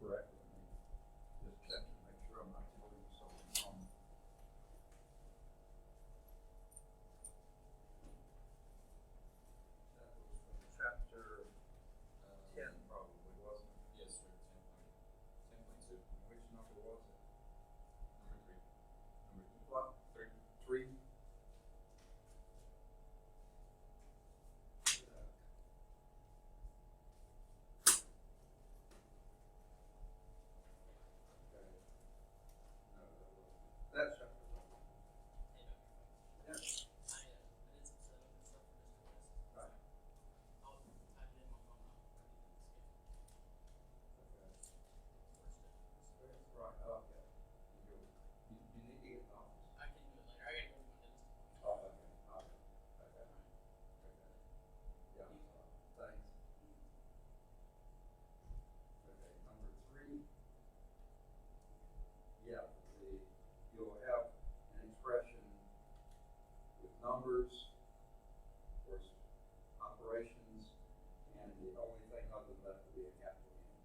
correct. Just check to make sure I'm not telling you something wrong. That was from chapter 10 probably, wasn't it? Yes, sir. 10.2. Which number was it? Number 3. What? 3. 3? That's chapter 1. Yes. Right. Right, okay. You need to get an office. Oh, okay, okay, okay. Yeah, thanks. Okay, number 3. Yeah, you'll have an expression with numbers or operations, and the only thing other than that will be a capital N.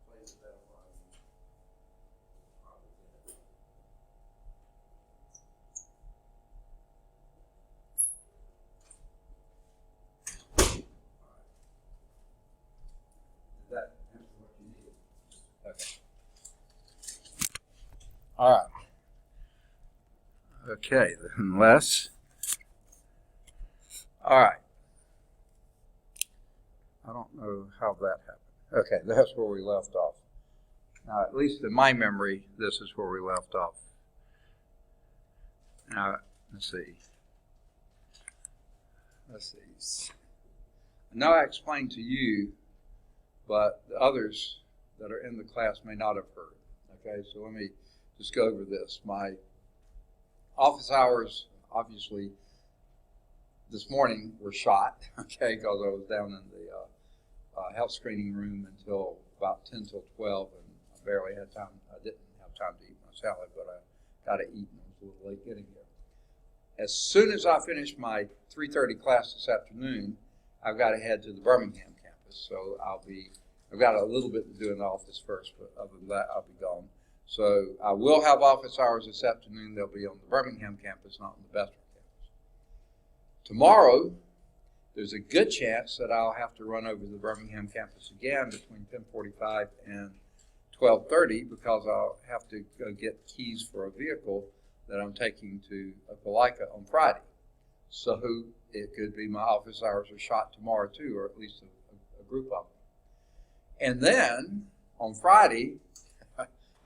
Plays that line. Probably get it. Did that answer what you needed? Okay. All right. Okay, unless. All right. I don't know how that happened. Okay, that's where we left off. Now, at least in my memory, this is where we left off. Now, let's see. I know I explained to you, but the others that are in the class may not have heard. Okay, so let me just go over this. My office hours, obviously, this morning were shot, okay, because I was down in the health screening room until about 10 till 12, and I barely had time. I didn't have time to eat my salad, but I got to eat, and I was a little late getting here. As soon as I finish my 3:30 class this afternoon, I've got to head to the Birmingham campus, so I've got a little bit to do in the office first, but other than that, I'll be gone. So I will have office hours this afternoon. They'll be on the Birmingham campus, not on the Bessemer campus. Tomorrow, there's a good chance that I'll have to run over to the Birmingham campus again between 10:45 and 12:30 because I'll have to go get keys for a vehicle that I'm taking to Opelika on Friday. So it could be my office hours are shot tomorrow too, or at least a group of them. And then on Friday,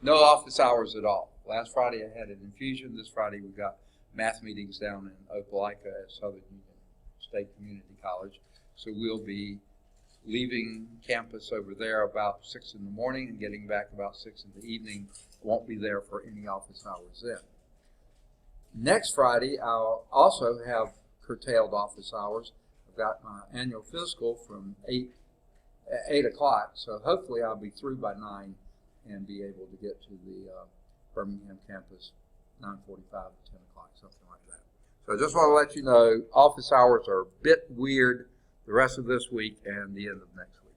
no office hours at all. Last Friday I had an infusion. This Friday we got math meetings down in Opelika at Southern Union State Community College. So we'll be leaving campus over there about 6 in the morning and getting back about 6 in the evening. Won't be there for any office hours then. Next Friday, I'll also have curtailed office hours. I've got my annual physical from 8 o'clock, so hopefully I'll be through by 9 and be able to get to the Birmingham campus 9:45 to 10 o'clock, something like that. So I just want to let you know, office hours are a bit weird the rest of this week and the end of next week.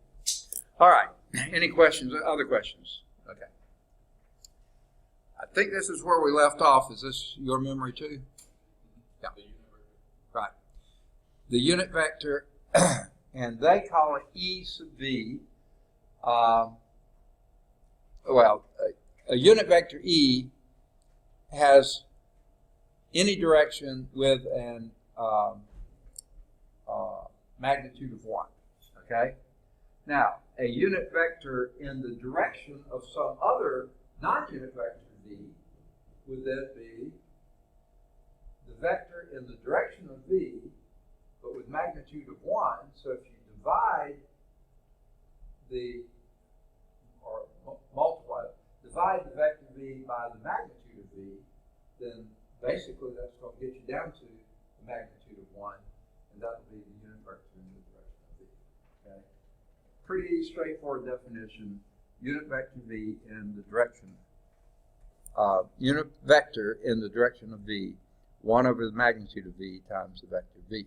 All right, any questions, other questions? Okay. I think this is where we left off. Is this your memory too? Yeah. Right. The unit vector, and they call it E sub v. A unit vector E has any direction with an magnitude of 1. Okay? Now, a unit vector in the direction of some other non-unit vector V would then be the vector in the direction of V, but with magnitude of 1. So if you divide divide the vector V by the magnitude of V, then basically that's going to get you down to the magnitude of 1, and that will be the unit vector in the direction of V. Okay? Pretty straightforward definition. Unit vector V in the direction. Unit vector in the direction of V, 1 over the magnitude of V times the vector V.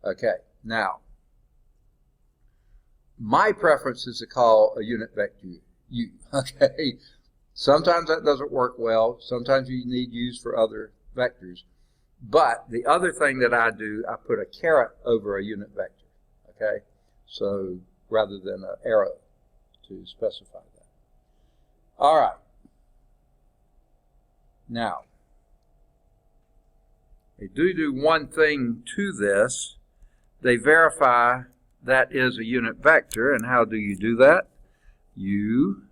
Okay, now, My preference is to call a unit vector U, okay? Sometimes that doesn't work well. Sometimes you need use for other vectors. But the other thing that I do, I put a caret over a unit vector, okay? So rather than an arrow to specify that. All right. Now, they do one thing to this. They verify that is a unit vector. And how do you do that? You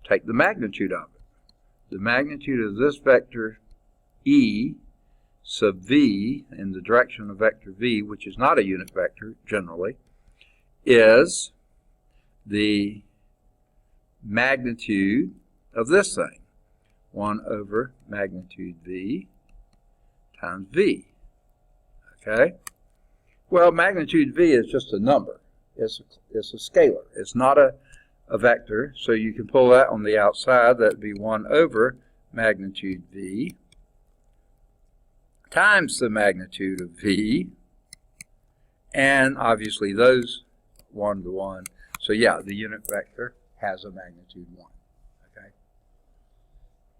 take the magnitude of it. The magnitude of this vector E sub v in the direction of vector v, which is not a unit vector generally, is the magnitude of this thing. 1 over magnitude v times v. Okay? Well, magnitude v is just a number. It's a scalar. It's not a vector, so you can pull that on the outside. That would be 1 over magnitude v times the magnitude of v, and obviously those 1 to 1. So yeah, the unit vector has a magnitude 1. Okay.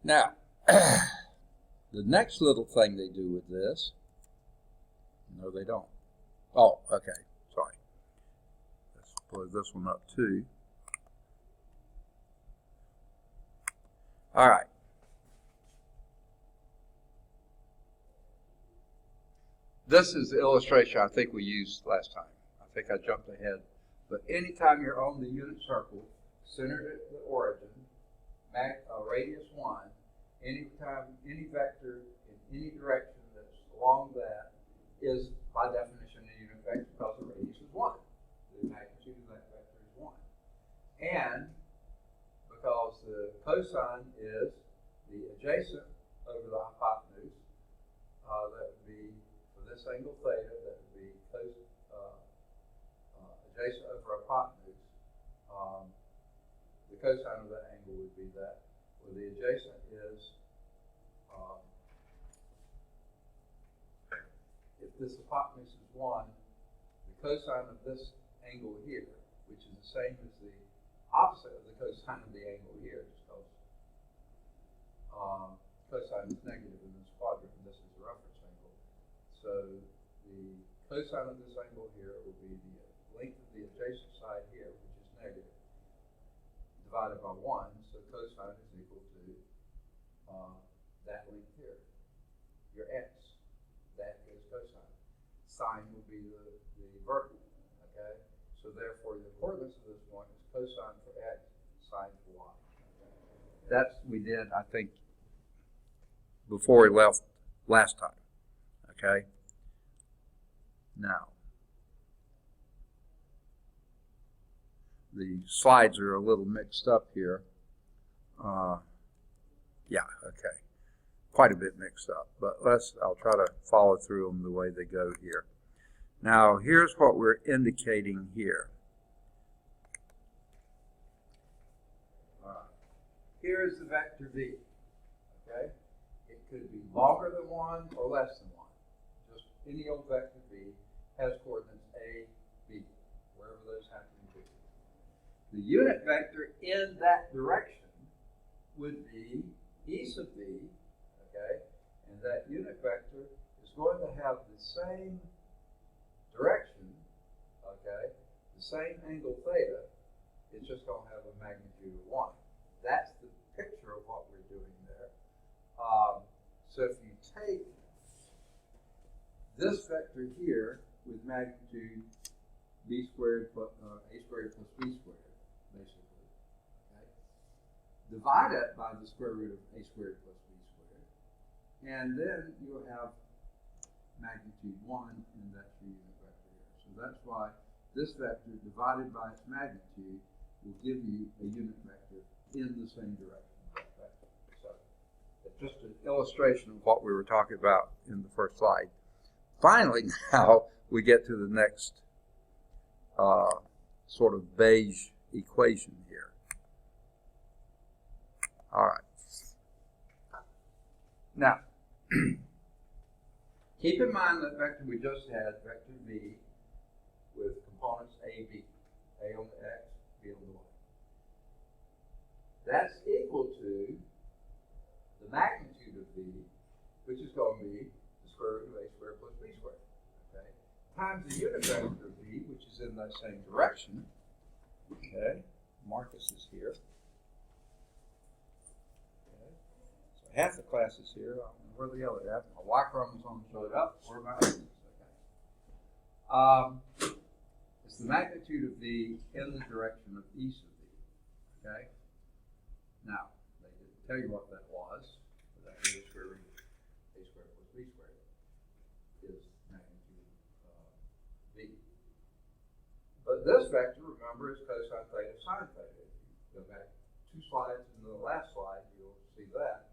Now, the next little thing they do with this, no, they don't. Oh, okay, sorry. Let's blow this one up too. All right. This is the illustration I think we used last time. I think I jumped ahead. But anytime you're on the unit circle, centered at the origin, radius 1, anytime any vector in any direction that's along that is, by definition, a unit vector because the radius is 1. The magnitude of that vector is 1. And because the cosine is the adjacent over the hypotenuse, that would be, for this angle theta, that would be adjacent over hypotenuse. The cosine of that angle would be that. Well, the adjacent is, if this hypotenuse is 1, the cosine of this angle here, which is the same as the opposite of the cosine of the angle here, because cosine is negative in this quadrant, and this is the reference angle. So the cosine of this angle here will be the length of the adjacent side here, which is negative, divided by 1. So cosine is equal to that length here, your x. That is cosine. Sine will be the vertical. Okay? So therefore, the coordinates of this point is cosine for x, sine for y. That's we did, I think, before we left last time. Okay? Now, the slides are a little mixed up here. Yeah, okay. Quite a bit mixed up, but I'll try to follow through them the way they go here. Now, here's what we're indicating here. Here is the vector v. Okay? It could be longer than 1 or less than 1. Just any old vector v has coordinates a, b, wherever those happen to be. The unit vector in that direction would be e sub v, okay? And that unit vector is going to have the same direction, okay? The same angle theta. It's just going to have a magnitude of 1. That's the picture of what we're doing there. So if you take this vector here with magnitude b squared plus a squared plus b squared, basically, okay? Divide it by the square root of a squared plus b squared, and then you'll have magnitude 1, and that's your unit vector here. So that's why this vector divided by its magnitude will give you a unit vector in the same direction as that vector. So it's just an illustration of what we were talking about in the first slide. Finally, now we get to the next sort of beige equation here. All right. Now, keep in mind that vector we just had, vector v, with components A, B. A on the X, B on the Y. That's equal to the magnitude of V, which is going to be the square root of A squared plus B squared. Okay? Times the unit vector of V, which is in that same direction. Okay? Marcus is here. Okay? So half the class is here. I don't know where the other half. My Y chromosome showed up. Where my X is. Okay. It's the magnitude of V in the direction of east of V. Okay? Now, they didn't tell you what that was, but that is square root of A squared plus B squared is magnitude V. But this vector, remember, is cosine theta sine theta. If you go back 2 slides into the last slide, you'll see that.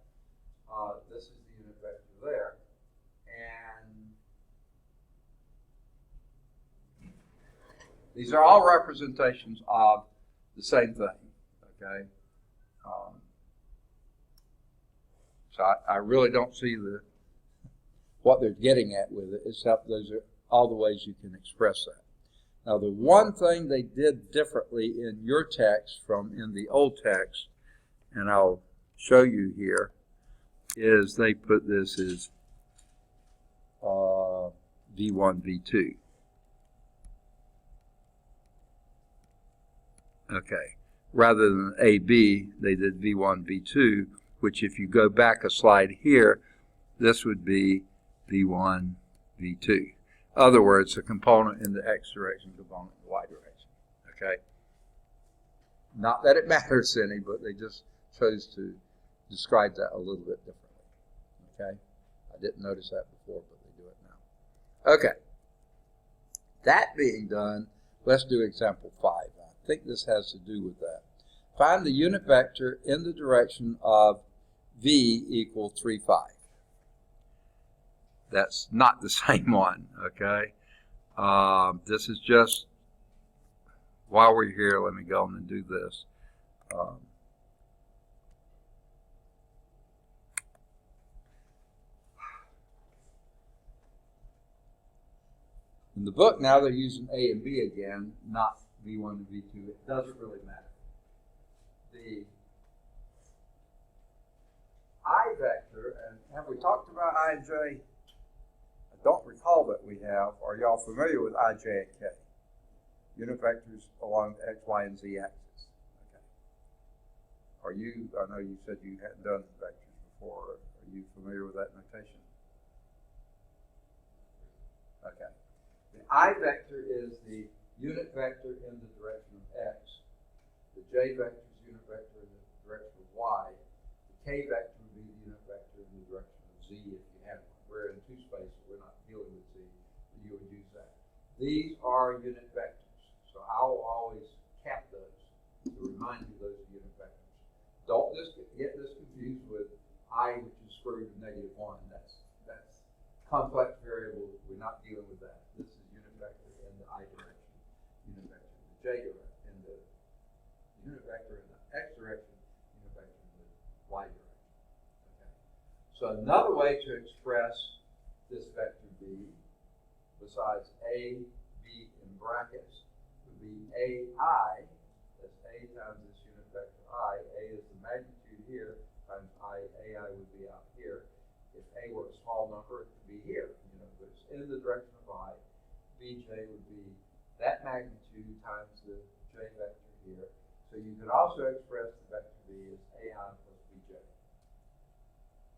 This is the unit vector there. And these are all representations of the same thing, okay? So I really don't see what they're getting at with it, except those are all the ways you can express that. Now, the one thing they did differently in your text from in the old text, and I'll show you here, is they put this as V1, V2. Okay. Rather than AB, they did V1, V2, which if you go back a slide here, this would be V1, V2. Other words, a component in the X direction, component in the Y direction. Okay? Not that it matters any, but they just chose to describe that a little bit differently. Okay? I didn't notice that before, but they do it now. Okay. That being done, let's do example 5. I think this has to do with that. Find the unit vector in the direction of V equal 3, 5. That's not the same one, okay? This is just, while we're here, let me go on and do this. In the book now they're using A and B again, not V1 and V2. It doesn't really matter. The I vector, and have we talked about I and J? I don't recall that we have. Are y'all familiar with I, J, and K? Unit vectors along the X, Y, and Z axis. Okay. Are you, I know you said you hadn't done vectors before. Are you familiar with that notation? Okay. The I vector is the unit vector in the direction of X. The J vector is unit vector in the direction of Y. The K vector would be the unit vector in the direction of Z if you have one. We're in 2 spaces, we're not dealing with Z, but you would use that. These are unit vectors, so I'll always cap those to remind you those are unit vectors. Don't get this confused with I, which is square root of -1. That's complex variable. We're not dealing with that. This is unit vector in the I direction, unit vector in the J direction, in the unit vector in the X direction, unit vector in the Y direction. Okay. So another way to express this vector B, besides A, B in brackets, would be AI. That's A times this unit vector I. A is the magnitude here times I. AI would be out here. If A were a small number, it could be here. But it's in the direction of I. Bj would be that magnitude times the J vector here. So you could also express the vector B as AI plus Bj.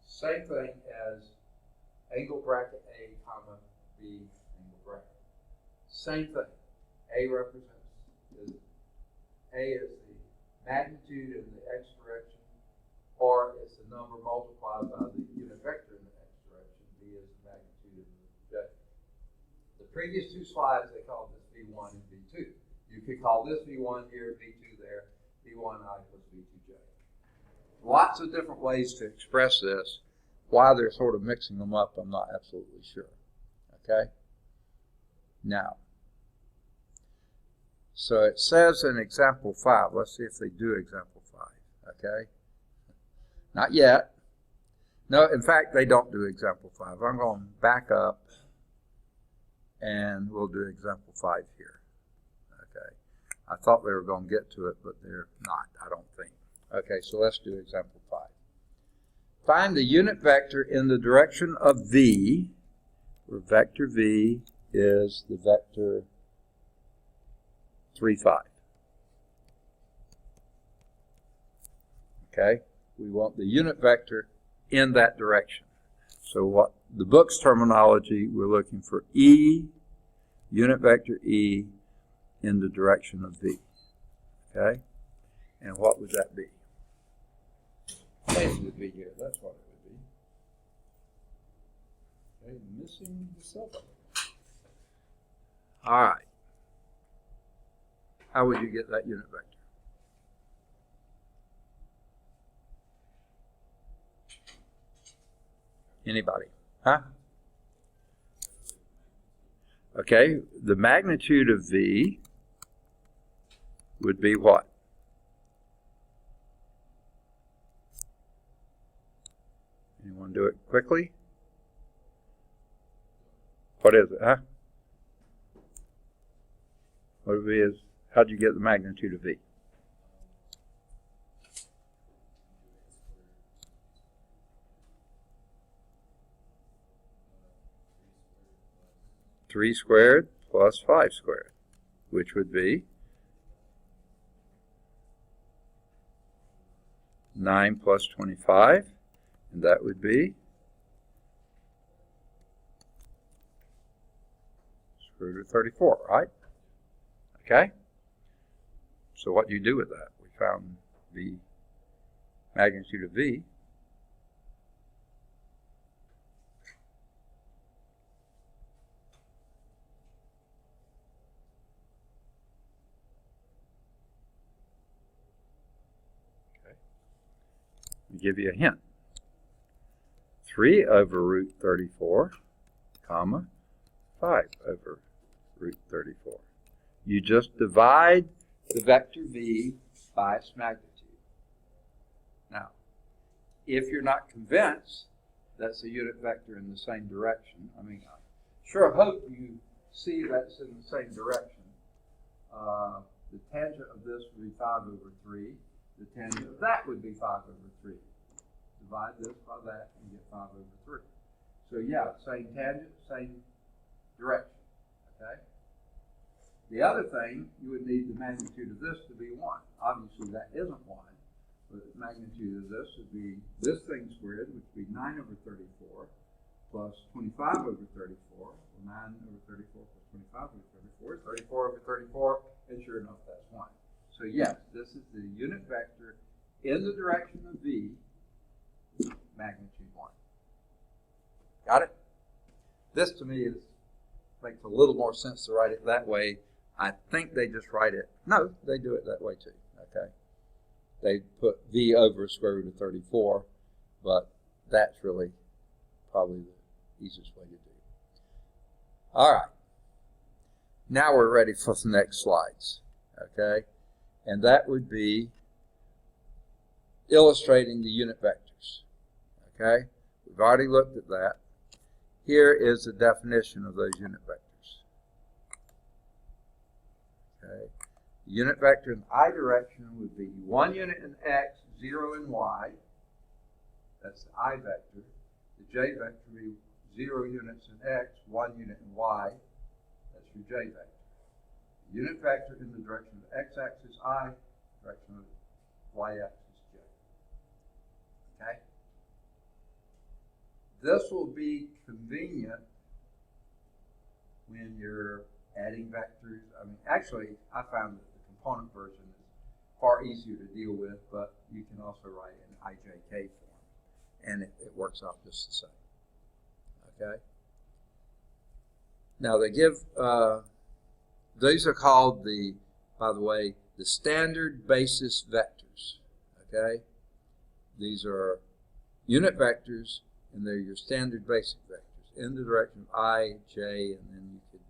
Same thing as angle bracket A, comma B, angle bracket. Same thing. A is the magnitude in the X direction, or it's the number multiplied by the unit vector in the X direction. B is the magnitude in the J. The previous 2 slides, they called this V1 and V2. You could call this V1 here, V2 there, V1I plus V2J. Lots of different ways to express this. Why they're sort of mixing them up, I'm not absolutely sure. Okay? Now, so it says in example 5, let's see if they do example 5. Okay? Not yet. No, in fact, they don't do example 5. I'm going to back up and we'll do example 5 here. I thought they were going to get to it, but they're not, I don't think. Okay, so let's do example 5. Find the unit vector in the direction of V, where vector V is the vector 3, 5. Okay, we want the unit vector in that direction. So what the book's terminology, we're looking for E, unit vector E, in the direction of V. Okay, and what would that be? It would be here. That's what it would be. Okay, missing the silver. All right. How would you get that unit vector? Anybody? Huh? Okay, the magnitude of V would be what? Anyone do it quickly? What is it, huh? What would it be is, how'd you get the magnitude of V? Three squared plus 5 squared, which would be 9 plus 25, and that would be square root of 34, right? Okay? So what do you do with that? We found the magnitude of V. Give you a hint. 3 over root 34, comma, 5 over root 34. You just divide the vector V by its magnitude. Now, if you're not convinced that's a unit vector in the same direction, I mean, I sure hope you see that's in the same direction. The tangent of this would be 5 over 3. The tangent of that would be 5 over 3. Divide this by that and get 5 over 3. So yeah, same tangent, same direction. Okay? The other thing, you would need the magnitude of this to be 1. Obviously that isn't 1, but the magnitude of this would be this thing squared, which would be 9 over 34 plus 25 over 34, or 9 over 34 plus 25 over 34, 34 over 34, and sure enough that's 1. So yes, this is the unit vector in the direction of V, magnitude 1. Got it? This to me makes a little more sense to write it that way. I think they just write it, no, they do it that way too, okay? They put V over square root of 34, but that's really probably the easiest way to do it. All right, now we're ready for the next slides, okay? And that would be illustrating the unit vectors, okay? We've already looked at that. Here is the definition of those unit vectors. Okay. The unit vector in I direction would be 1 unit in X, 0 in Y. That's the I vector. The J vector would be 0 units in X, 1 unit in Y. That's your J vector. The unit vector in the direction of the X-axis I, direction of the Y-axis J. Okay? This will be convenient when you're adding vectors. I mean, actually, I found that the component version is far easier to deal with, but you can also write in IJK form, and it works out just the same. Okay? Now, they give, these are called by the way, the standard basis vectors. Okay? These are unit vectors, and they're your standard basic vectors in the direction of I, J, and then you could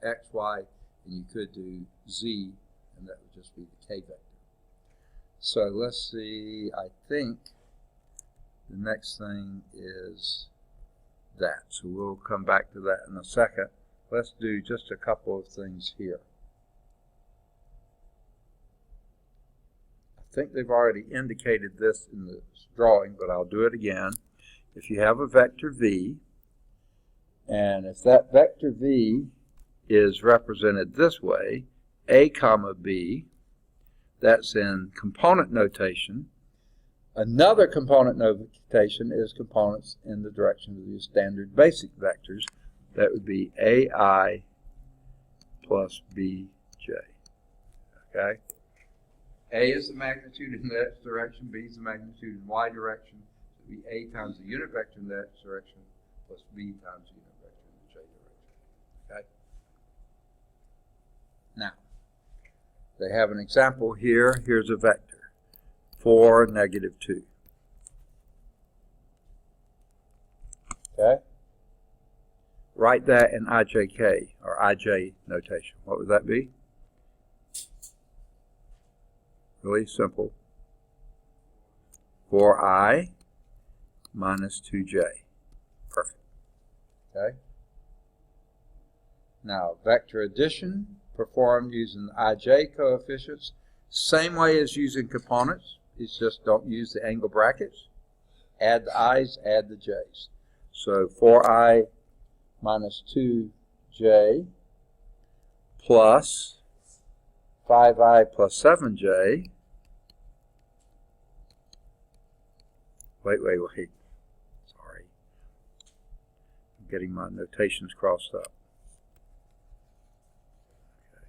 X, Y, and you could do Z, and that would just be the K vector. So let's see, I think the next thing is that. So we'll come back to that in a second. Let's do just a couple of things here. think they've already indicated this in the drawing, but I'll do it again. If you have a vector v, and if that vector v is represented this way, a comma b, that's in component notation. Another component notation is components in the direction of the standard basic vectors. That would be ai plus bj. Okay? A is the magnitude in the x direction, b is the magnitude in y direction. So it would be a times the unit vector in the x direction plus b times the unit vector in the j direction. Okay? Now, they have an example here. Here's a vector, 4, -2. Okay? Write that in IJK, or IJ notation. What would that be? Really simple. 4i minus 2j. Perfect. Okay? Now, vector addition performed using ij coefficients. Same way as using components. It's just don't use the angle brackets. Add the i's, add the j's. So 4i minus 2j plus 5i plus 7j. Wait. Sorry. I'm getting my notations crossed up. Okay.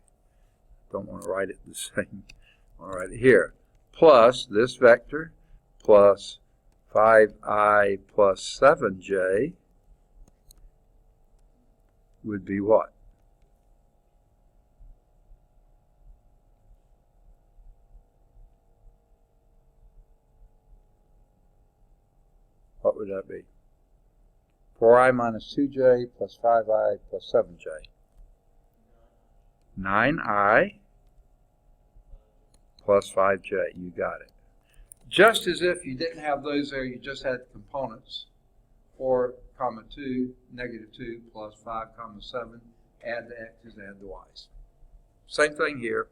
Don't want to write it the same. I want to write it here. Plus this vector plus 5i plus 7j would be what? What would that be? 4i minus 2j plus 5i plus 7j. 9i plus 5j. You got it. Just as if you didn't have those there, you just had components. 4, 2, -2 plus 5, 7. Add the x's, add the y's. Same thing here.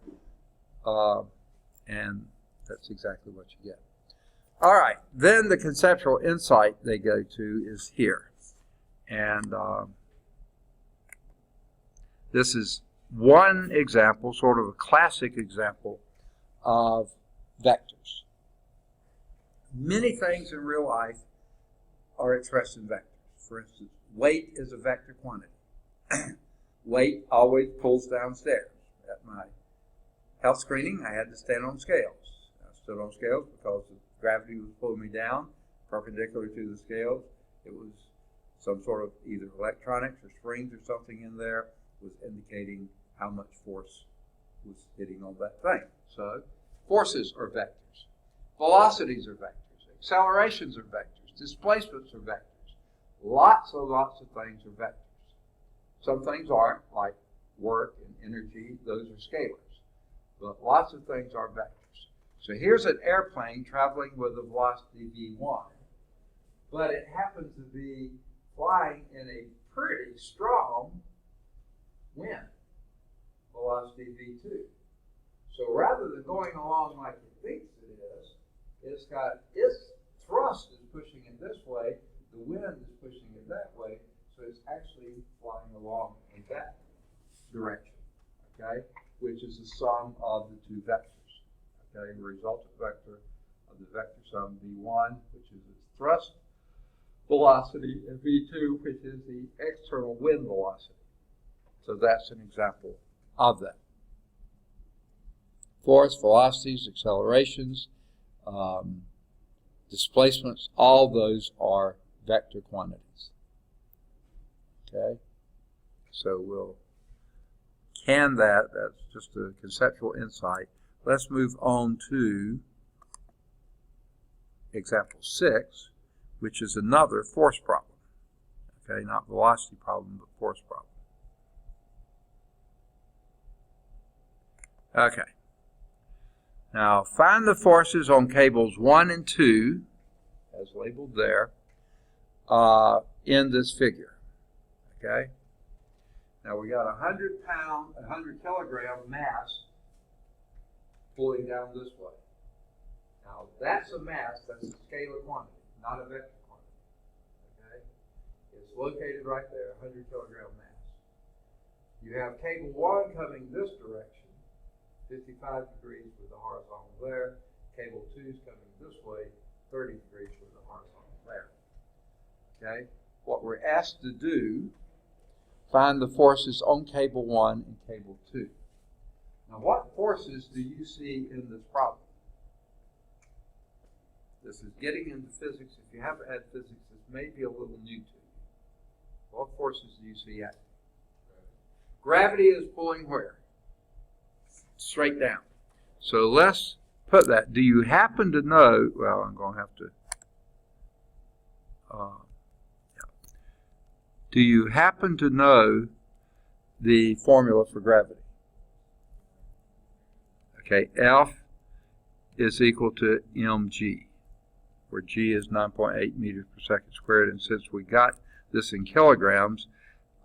And that's exactly what you get. All right, then the conceptual insight they go to is here. And this is one example, sort of a classic example of vectors. Many things in real life are expressed in vectors. For instance, weight is a vector quantity. Weight always pulls downstairs. At my health screening, I had to stand on scales. I stood on scales because the gravity was pulling me down, perpendicular to the scales. It was some sort of either electronics or springs or something in there was indicating how much force was hitting on that thing. So, forces are vectors. Velocities are vectors. Accelerations are vectors. Displacements are vectors. Lots of things are vectors. Some things aren't, like work and energy. Those are scalars. But lots of things are vectors. So here's an airplane traveling with a velocity v1, but it happens to be flying in a pretty strong wind, velocity v2. So rather than going along like it thinks it is, it's got its thrust is pushing it this way, the wind is pushing it that way, so it's actually flying along in that direction, okay, which is the sum of the two vectors. Okay, the resultant vector of the vector sum v1, which is its thrust velocity, and v2, which is the external wind velocity. So that's an example of that. Force, velocities, accelerations, displacements, all those are vector quantities. Okay, so we'll can that. That's just a conceptual insight. Let's move on to example 6, which is another force problem. Okay, not velocity problem, but force problem. Okay. Now, find the forces on cables 1 and 2, as labeled there, in this figure. Okay? Now, we got a 100 kilogram mass pulling down this way. Now, that's a mass, that's a scalar quantity, not a vector quantity. Okay? It's located right there, 100 kilogram mass. You have cable 1 coming this direction, 55 degrees with the horizontal there. Cable 2 is coming this way, 30 degrees with the horizontal there. Okay? What we're asked to do, find the forces on cable 1 and cable 2. Now, what forces do you see in this problem? This is getting into physics. If you haven't had physics, this may be a little new to you. What forces do you see acting? Gravity is pulling where? Straight down. So let's put that. Do you happen to know, well, I'm going to have to, do you happen to know the formula for gravity? Okay, F is equal to mg, where g is 9.8 meters per second squared. And since we got this in kilograms,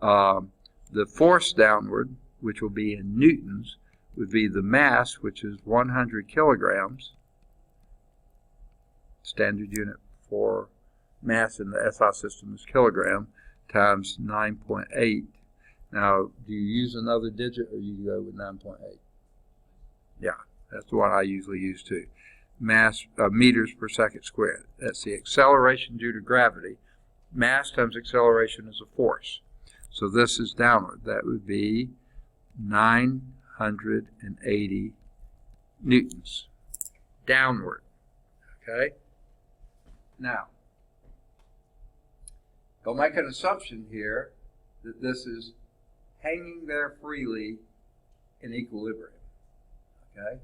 the force downward, which will be in newtons, would be the mass, which is 100 kilograms. Standard unit for mass in the SI system is kilogram, times 9.8. Now, do you use another digit or you go with 9.8? Yeah, that's the one I usually use too. Mass, meters per second squared. That's the acceleration due to gravity. Mass times acceleration is a force. So this is downward. That would be 980 newtons. Downward. Okay? Now, go make an assumption here that this is hanging there freely in equilibrium. Okay?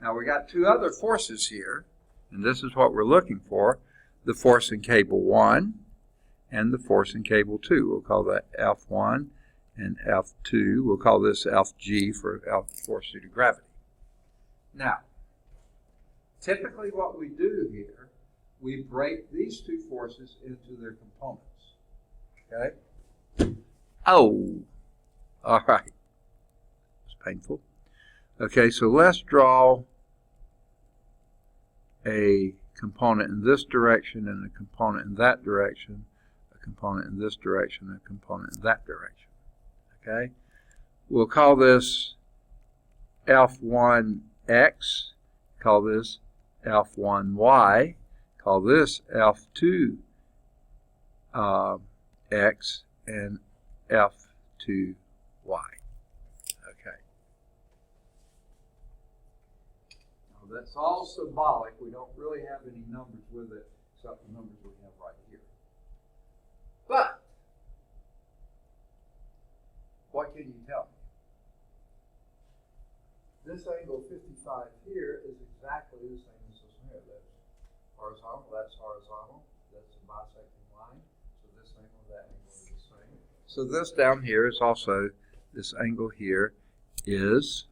Now we got two other forces here, and this is what we're looking for. The force in cable 1 and the force in cable 2. We'll call that F1 and F2. We'll call this Fg for force due to gravity. Now, typically what we do here, we break these two forces into their components. Okay? Oh, all right. It's painful. Okay, so let's draw a component in this direction and a component in that direction, a component in this direction and a component in that direction. Okay? We'll call this F1x, call this F1y, call this F2x and F2y. Okay. Now that's all symbolic. We don't really have any numbers with it except the numbers we have right here. But what can you tell me? This angle 55 here is exactly the same as this here. That's horizontal, that's horizontal, that's a bisecting line. So this angle, that angle is the same. So this down here is also, this angle here is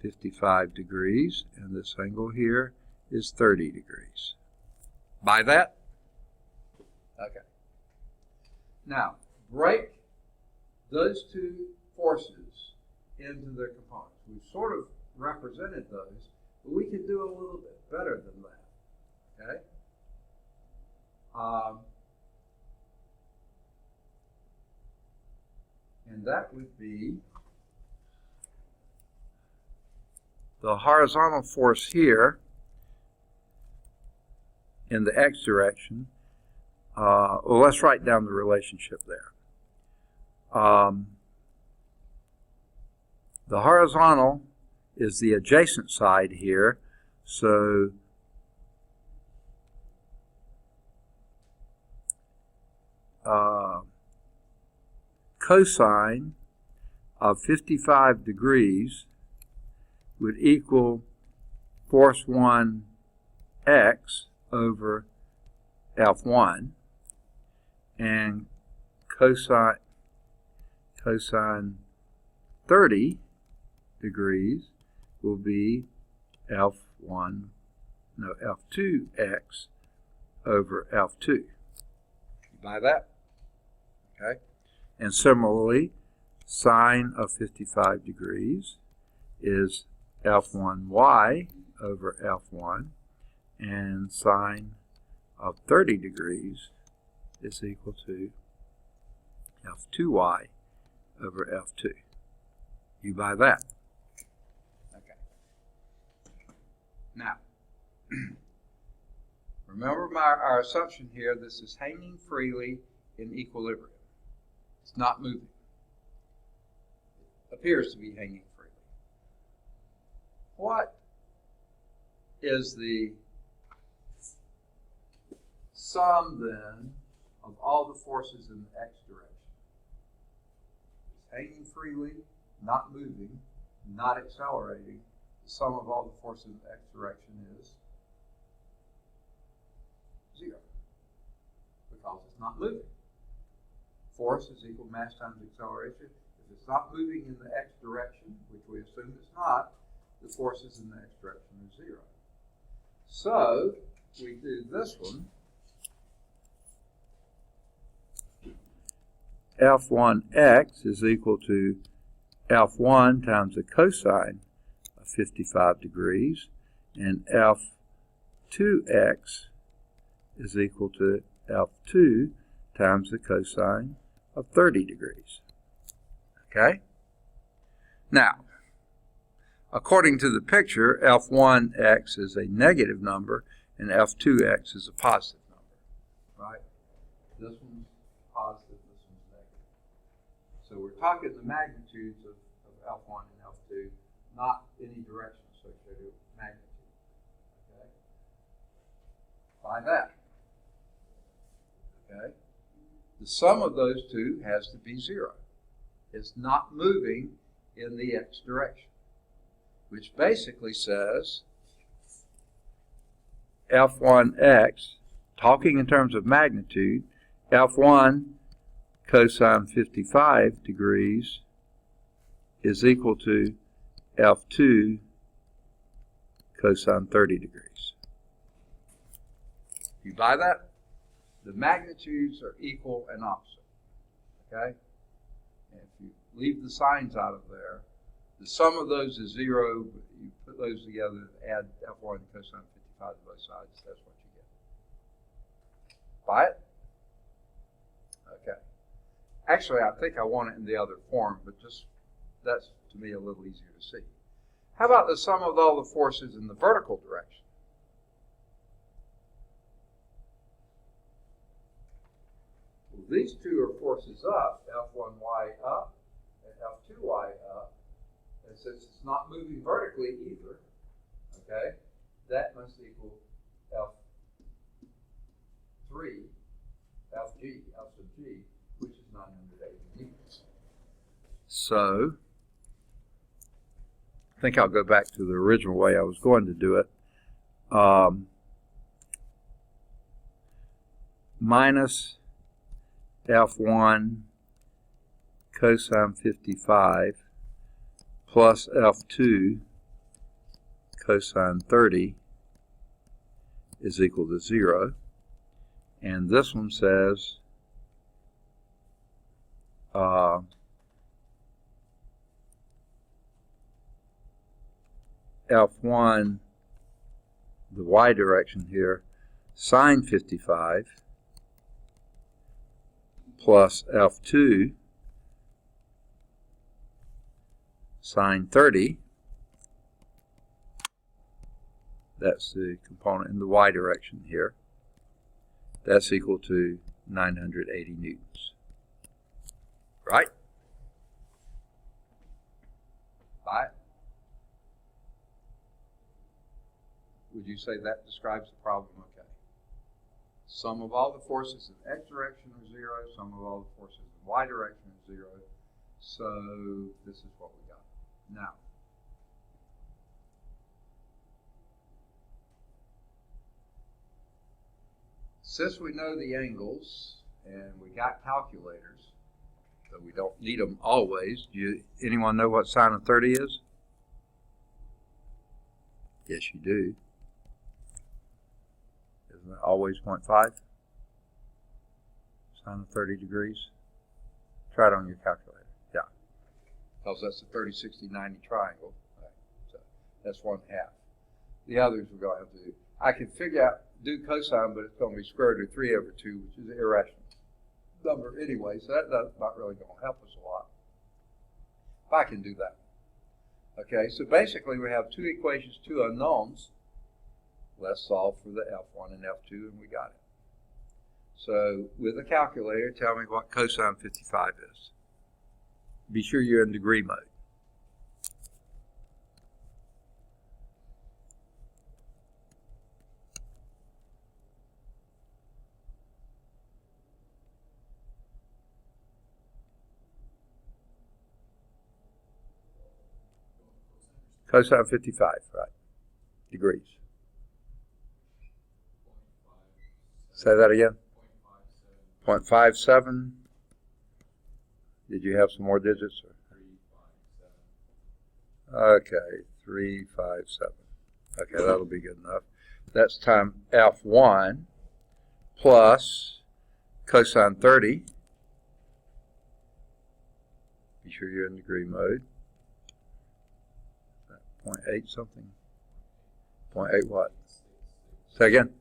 55 degrees, and this angle here is 30 degrees. By that? Okay. Now, break those two forces into their components. We've sort of represented those, but we could do a little bit better than that. Okay? And that would be the horizontal force here in the x direction. Well, let's write down the relationship there. The horizontal is the adjacent side here, so cosine of 55 degrees would equal force 1x over F1, and cosine 30 degrees will be F2x over F2. You buy that? Okay. And similarly, sine of 55 degrees is F1y over F1, and sine of 30 degrees is equal to F2y over F2. You buy that? Okay. Now, remember our assumption here, this is hanging freely in equilibrium. It's not moving. It appears to be hanging freely. What is the sum then of all the forces in the x direction? It's hanging freely, not moving, not accelerating. The sum of all the forces in the x direction is 0, because it's not moving. Force is equal to mass times acceleration. If it's not moving in the x direction, which we assume it's not, the forces in the x direction are 0. So we do this one. F1x is equal to F1 times the cosine of 55 degrees, and F2x is equal to F2 times the cosine of 30 degrees. Okay? Now, according to the picture, F1x is a negative number and F2x is a positive number, right? This one's positive, this one's negative. So we're talking the magnitudes of F1 and F2, not any direction associated with magnitude. Okay? By that. Okay? The sum of those two has to be 0. It's not moving in the x direction, which basically says F1x, talking in terms of magnitude, F1 cosine 55 degrees is equal to F2 cosine 30 degrees. You buy that? The magnitudes are equal and opposite. Okay? And if you leave the signs out of there, the sum of those is 0, but you put those together, add F1 cosine 55 to both sides, that's what you get. Buy it? Okay. Actually, I think I want it in the other form, but just that's, to me, a little easier to see. How about the sum of all the forces in the vertical direction? Well, these two are forces up, F1y up and F2y up. And since it's not moving vertically either, okay, that must equal F3, F sub G, which is 980 newtons. So, I think I'll go back to the original way I was going to do it. Minus F1 cosine 55 plus F2 cosine 30 is equal to 0. And this one says F1, the y direction here, sine 55 plus F2 sine 30, that's the component in the y direction here, that's equal to 980 newtons. Right? Right? Would you say that describes the problem? Okay. Sum of all the forces in x direction are 0, sum of all the forces in y direction are 0. So this is what we got. Now, since we know the angles and we got calculators, but we don't need them always, anyone know what sine of 30 is? Yes, you do. Isn't it always 0.5? Sine of 30 degrees? Try it on your calculator. Yeah. Because that's a 30, 60, 90 triangle. Right. So that's 1/2. The others we're going to have to do. I can figure out, do cosine, but it's going to be square root of 3 over 2, which is an irrational number anyway, so that's not really going to help us a lot. If I can do that. Okay, so basically we have two equations, two unknowns. Let's solve for the F1 and F2, and we got it. So with a calculator, tell me what cosine 55 is. Be sure you're in degree mode. Cosine 55, right? Degrees. Say that again. 0.57. Did you have some more digits? Okay, 357. Okay, that'll be good enough. That's time F1 plus cosine 30. Be sure you're in degree mode. 0.8 something. 0.8 what? Say again.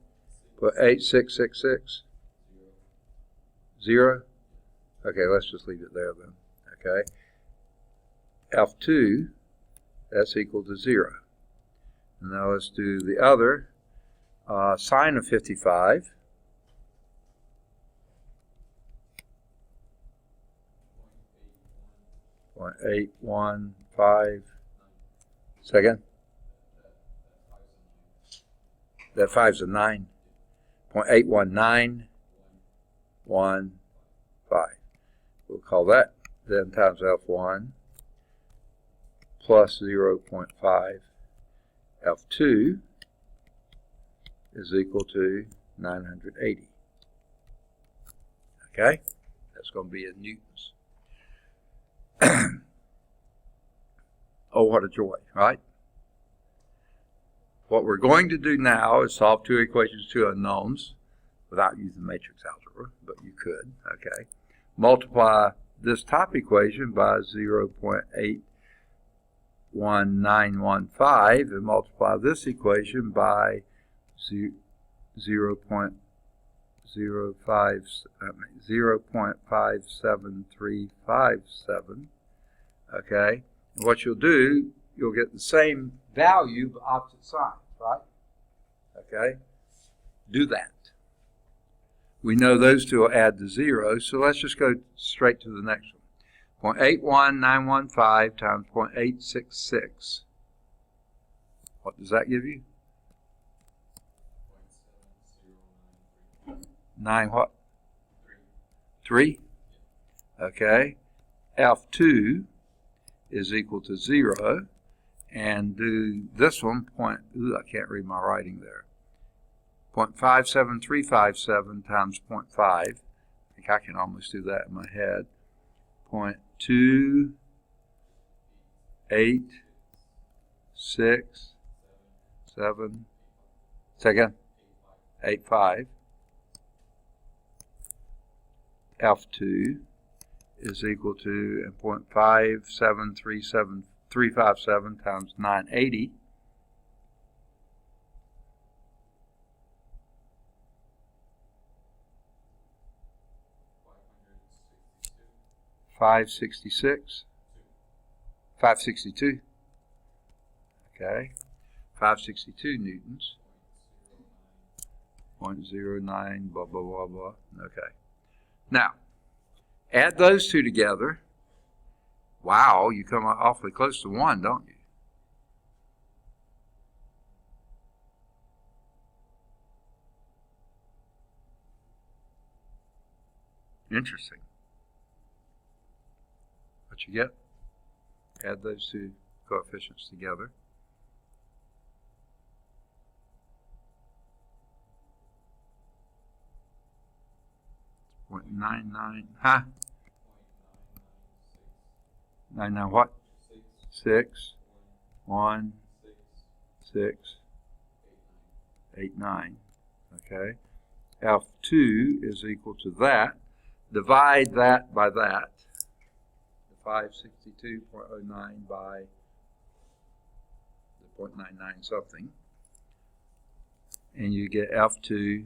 0.8666. 0. Okay, let's just leave it there then. Okay. F2, that's equal to 0. And now let's do the other. Sine of 55. 0.815. Second. That 5's a 9. 0.81915. We'll call that then times F1 plus 0.5. F2 is equal to 980. Okay? That's going to be in newtons. Oh, what a joy, right? What we're going to do now is solve two equations, two unknowns, without using matrix algebra, but you could, okay? Multiply this top equation by 0.81915 and multiply this equation by 0.57357, okay? And what you'll do, you'll get the same value but opposite signs, right? Okay? Do that. We know those two will add to 0, so let's just go straight to the next one. 0.81915 times 0.866. What does that give you? 9 what? 3. Okay. F2 is equal to 0. And do this one, I can't read my writing there. 0.57357 times 0.5. I think I can almost do that in my head. 0.28667. Second. 85. F2 is equal to 0.5737357 times 980. 566. 562. Okay. 562 newtons. 0.09, blah, blah, blah, blah. Okay. Now, add those two together. Wow, you come awfully close to 1, don't you? Interesting. What you get? Add those two coefficients together. It's 0.99, huh? 99 what? 6, 1, 6, 8, 9. Okay. F2 is equal to that. Divide that by that. 562.09 by the 0.99 something. and you get F2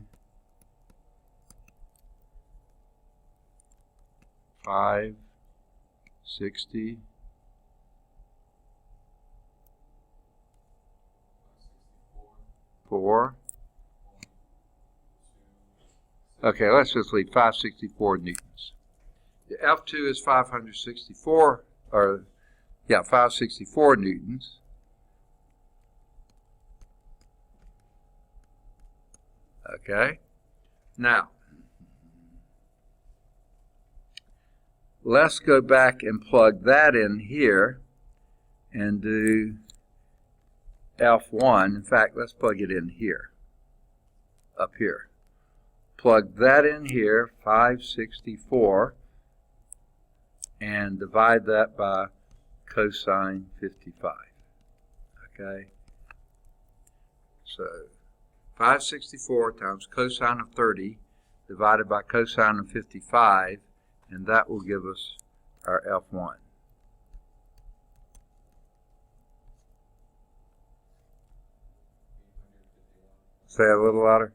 564. Okay, let's just leave 564 newtons. The F2 is 564, or yeah, 564 newtons. Okay, now let's go back and plug that in here and do F1. In fact, let's plug it in here, up here. Plug that in here, 564, and divide that by cosine 55. Okay, so 564 times cosine of 30 divided by cosine of 55, and that will give us our F1. Say it a little louder.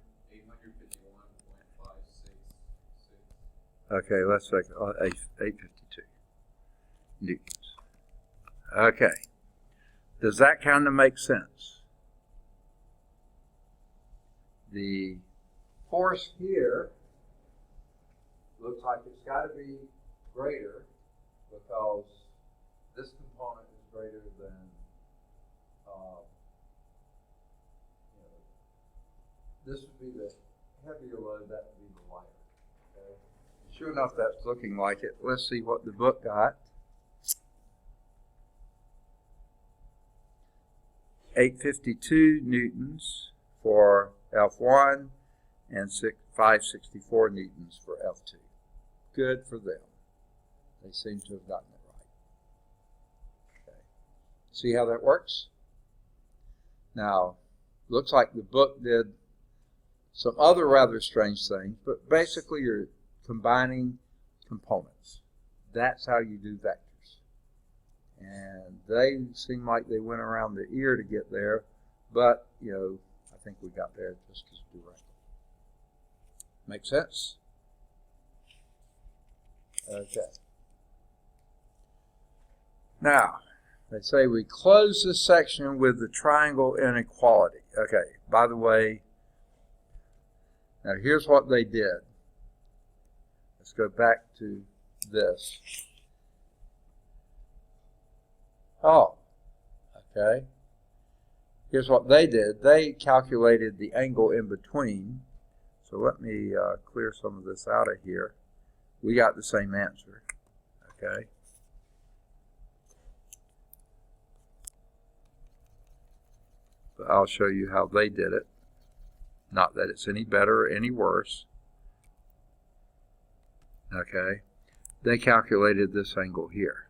851.566. Okay, let's take 852 newtons. Okay, does that kind of make sense? The force here looks like it's got to be greater because this component is greater than, this would be the heavier load, that would be the lighter. Okay? Sure enough, that's looking like it. Let's see what the book got. 852 newtons for F1 and 564 newtons for F2. Good for them. They seem to have gotten it right. Okay. See how that works? Now, looks like the book did some other rather strange things, but basically you're combining components. That's how you do vectors. And they seem like they went around the ear to get there, but, you know, I think we got there just as directly. Make sense? Okay. Now, they say we close this section with the triangle inequality. Okay, by the way, now here's what they did. Let's go back to this. Oh, okay. Here's what they did. They calculated the angle in between. So let me clear some of this out of here. We got the same answer. Okay. But I'll show you how they did it. Not that it's any better or any worse. Okay. They calculated this angle here.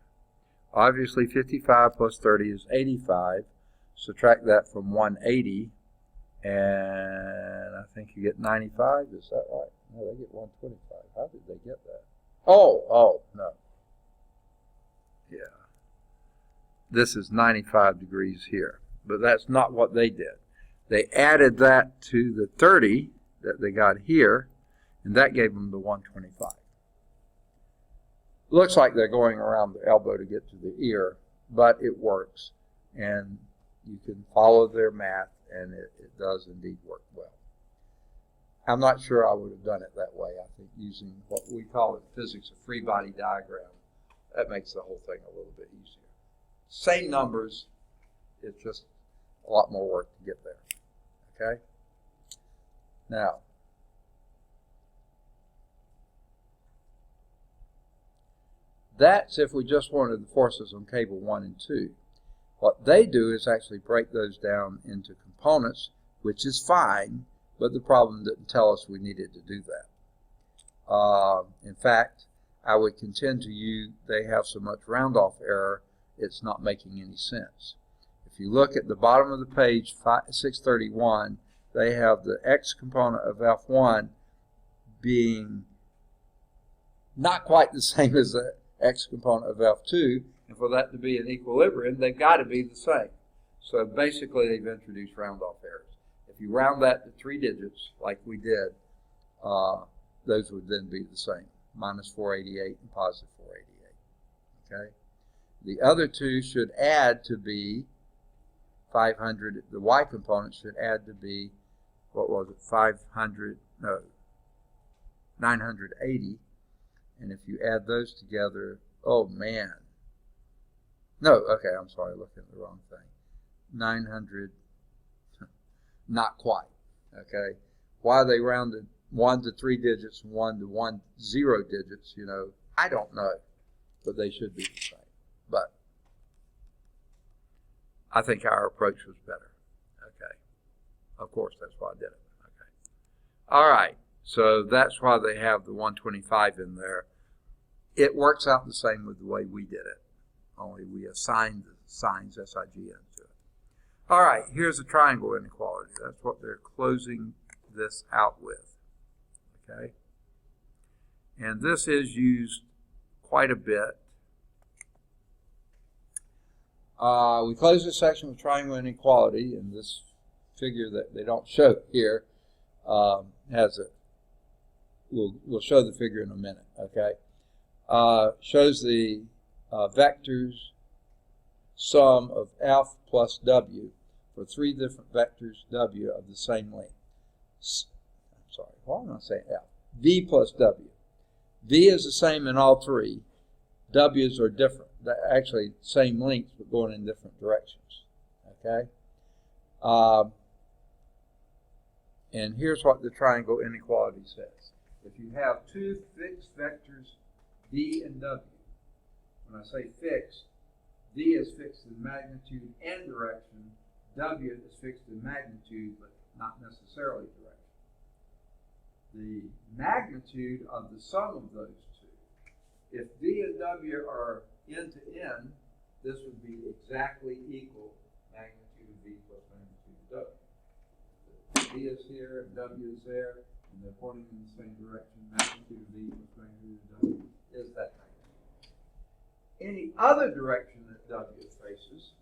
Obviously 55 plus 30 is 85. Subtract that from 180 and I think you get 95. Is that right? No, they get 125. How did they get that? Oh, no. Yeah. This is 95 degrees here. But that's not what they did. They added that to the 30 that they got here, and that gave them the 125. Looks like they're going around the elbow to get to the ear, but it works. And you can follow their math, and it does indeed work well. I'm not sure I would have done it that way. I think using what we call in physics a free body diagram, that makes the whole thing a little bit easier. Same numbers, it's just a lot more work to get there. Okay? Now, that's if we just wanted the forces on cable 1 and 2. What they do is actually break those down into components, which is fine, but the problem didn't tell us we needed to do that. In fact, I would contend to you they have so much round-off error, it's not making any sense. If you look at the bottom of the page, 631, they have the x component of F1 being not quite the same as the x component of F2, and for that to be in equilibrium, they've got to be the same. So basically, they've introduced round-off errors. If if you round that to 3 digits, like we did, those would then be the same, minus 488 and positive 488. Okay? The other two should add to be 500. The y component should add to be, what was it, 980. And if you add those together, oh man. No, okay, I'm sorry, looking at the wrong thing. 900, not quite, okay? Why they rounded 1 to 3 digits and 1 to 0 digits, I don't know, but they should be the same. But I think our approach was better, okay? Of course, that's why I did it, okay? All right, so that's why they have the 125 in there. It works out the same with the way we did it, only we assigned the signs SIGN to it. All right, here's a triangle inequality. That's what they're closing this out with, okay? And this is used quite a bit. We close this section with triangle inequality, and this figure that they don't show here has a, we'll show the figure in a minute, okay? Shows the vectors sum of f plus w for 3 different vectors w of the same length. I'm sorry, why am I saying f? V plus w. V is the same in all 3. W's are different. They're actually same lengths but going in different directions. Okay? And here's what the triangle inequality says. If you have 2 fixed vectors v and w, when I say fixed, v is fixed in magnitude and direction, w is fixed in magnitude but not necessarily direction. The magnitude of the sum of those two, if v and w are n to n, this would be exactly equal magnitude of v plus magnitude of w. V is here and w is there, and they're pointing in the same direction. Magnitude of v plus magnitude of w is that magnitude. Any other direction that w faces,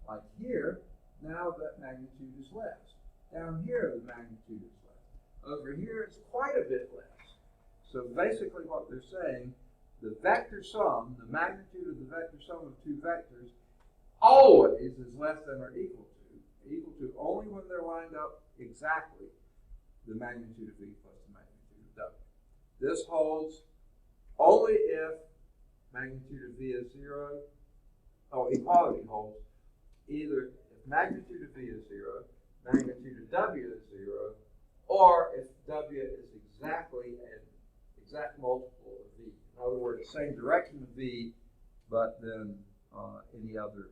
like here, now that magnitude is less. Down here, the magnitude is less. Over here, it's quite a bit less. So basically what they're saying, the vector sum, the magnitude of the vector sum of 2 vectors, always is less than or equal to only when they're lined up exactly the magnitude of v plus the magnitude of w. This holds only if magnitude of v is 0. Equality holds either if magnitude of v is 0, magnitude of w is 0, or if w is exactly an exact multiple of v. In other words, same direction of v, but then any other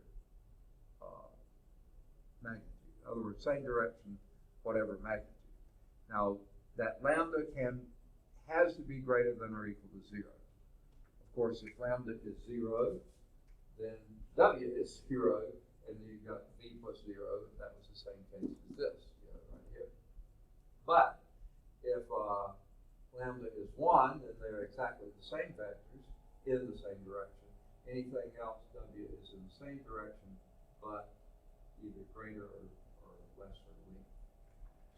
magnitude. In other words, same direction, whatever magnitude. Now, that lambda has to be greater than or equal to 0. Of course, if lambda is 0, then w is 0, and then you've got v plus 0, and that was the same case as this, right here. But if lambda is 1, then they're exactly the same vectors in the same direction. Anything else, w is in the same direction, but either greater or less or length.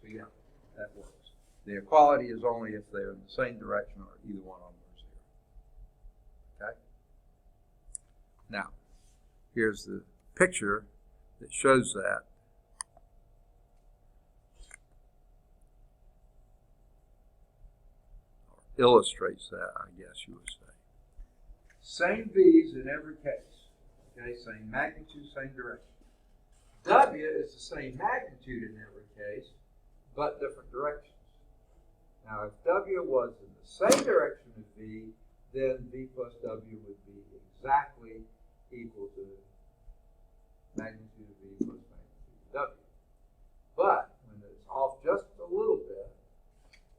So yeah, that works. The equality is only if they're in the same direction or either one of them are 0. Okay? Now, here's the picture that shows that. Illustrates that, I guess you would say. Same v's in every case. Okay, same magnitude, same direction. W is the same magnitude in every case, but different directions. Now, if W was in the same direction as V, then V plus W would be exactly equal to magnitude of V plus magnitude of W. But when it's off just a little bit,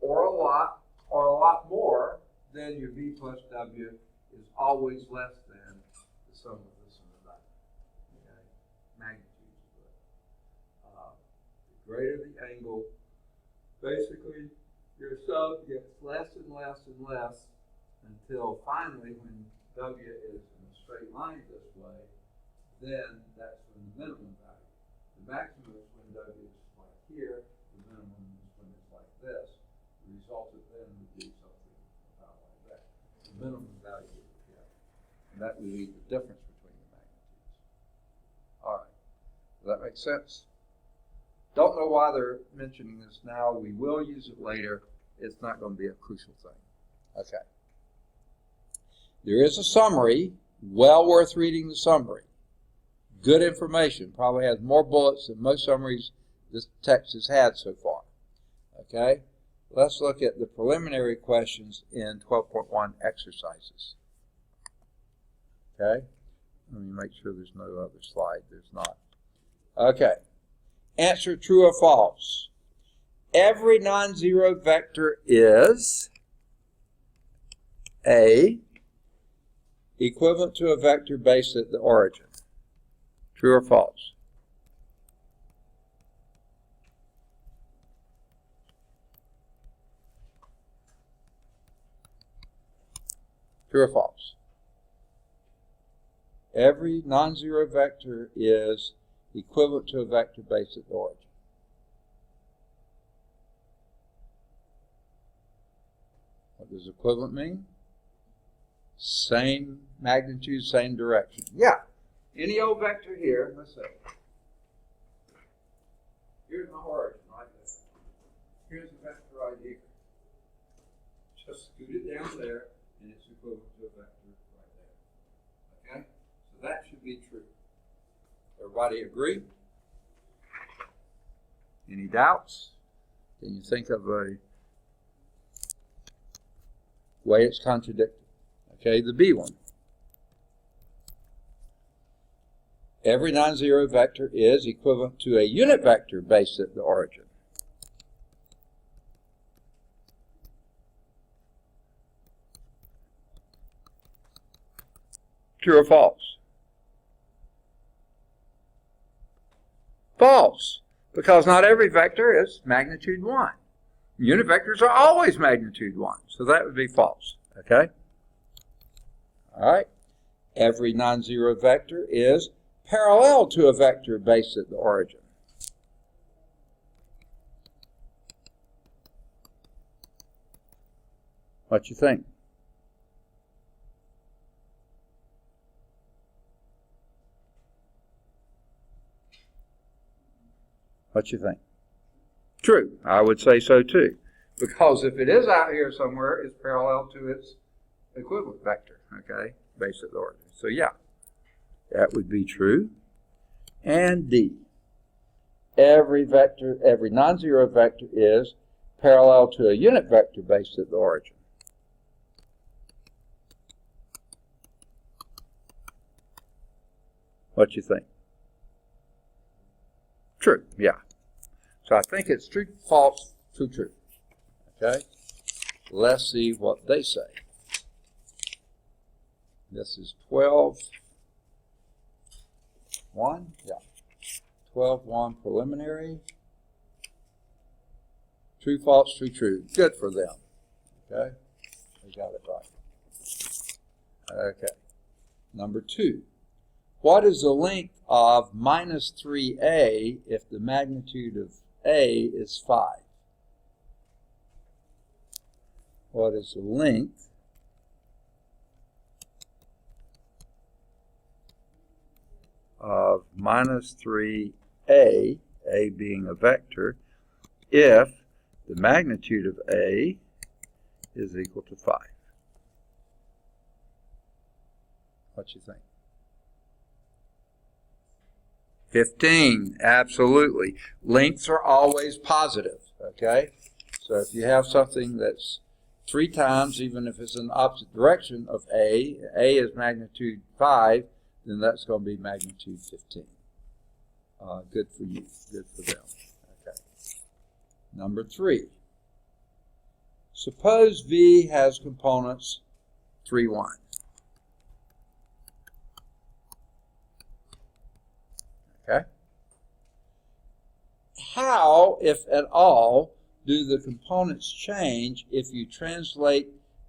or a lot more, then your V plus W is always less than the sum of this and that. Okay? Magnitudes of it. The greater the angle, basically your sum gets less and less and less until finally when W is in a straight line this way, then that's when the minimum value. The maximum is when W is like here, resultant then would be something about like that. The minimum value we would get. And that would be the difference between the magnitudes. All right. Does that make sense? Don't know why they're mentioning this now. We will use it later. It's not going to be a crucial thing. Okay. There is a summary. Well worth reading the summary. Good information. Probably has more bullets than most summaries this text has had so far. Okay? Let's look at the preliminary questions in 12.1 exercises. Okay? Let me make sure there's no other slide. There's not. Okay. Answer true or false. Every non-zero vector is A, equivalent to a vector based at the origin. True or false? True or false? Every non-zero vector is equivalent to a vector based at the origin. What does equivalent mean? Same magnitude, same direction. Yeah. Any old vector here, let's say. Here's my origin right there. Here's the vector right here. Just scoot it down there, and it's equivalent to a vector right there. Okay? So that should be true. Everybody agree? Any doubts? Can you think of a way it's contradicted? Okay, the B one. Every non-zero vector is equivalent to a unit vector based at the origin. True or false? False, because not every vector is magnitude 1. Unit vectors are always magnitude 1, so that would be false. Okay? All right. Every non-zero vector is parallel to a vector based at the origin. What you think? What you think? True. I would say so too. Because if it is out here somewhere, it's parallel to its equivalent vector, okay, based at the origin. So yeah, that would be true. And D. Every non-zero vector is parallel to a unit vector based at the origin. What you think? True, yeah. So I think it's true, false, true, true. Okay? Let's see what they say. This is 12.1. Yeah. 12.1 preliminary. True, false, true, true. Good for them. Okay? They got it right. Okay. Number 2. What is the length of minus 3a if the magnitude of a is 5? What is the length of minus 3a, a being a vector, if the magnitude of a is equal to 5? What you think? 15, absolutely. Lengths are always positive, okay? So if you have something that's 3 times, even if it's in the opposite direction of A is magnitude 5, then that's going to be magnitude 15. Good for you, good for them. Okay. Number 3. Suppose V has components 3, 1. Okay. How, if at all, do the components change if you translate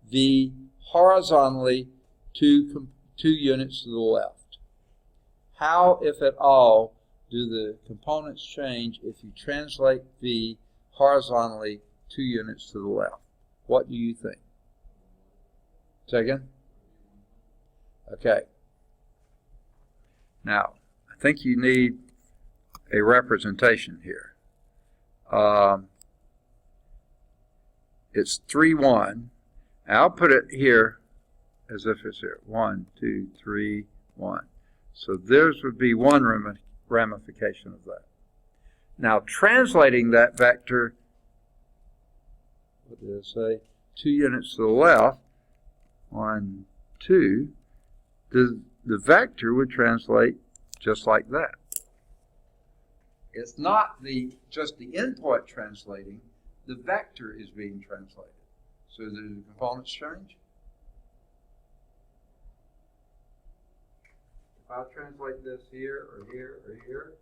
V horizontally 2 units to the left? How, if at all, do the components change if you translate V horizontally 2 units to the left? What do you think? Say again? Okay. Now, I think you need a representation here. It's 3, 1. I'll put it here as if it's here. 1, 2, 3, 1. So theirs would be one ramification of that. Now, translating that vector, what did it say? 2 units to the left, 1, 2, the vector would translate just like that. It's not just the endpoint translating, the vector is being translated. So do the components change? If I translate this here or here or here,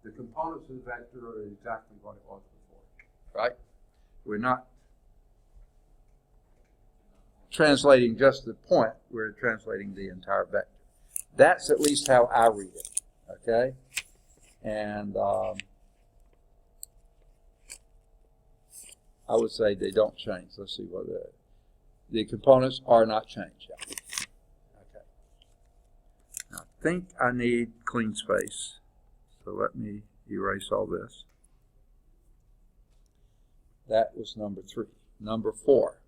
the components of the vector are exactly what it was before, right? We're not translating just the point, we're translating the entire vector. That's at least how I read it, okay? And I would say they don't change. Let's see what the components are not changed. Yeah. Okay. Now, I think I need clean space. So let me erase all this. That was number 3. Number 4.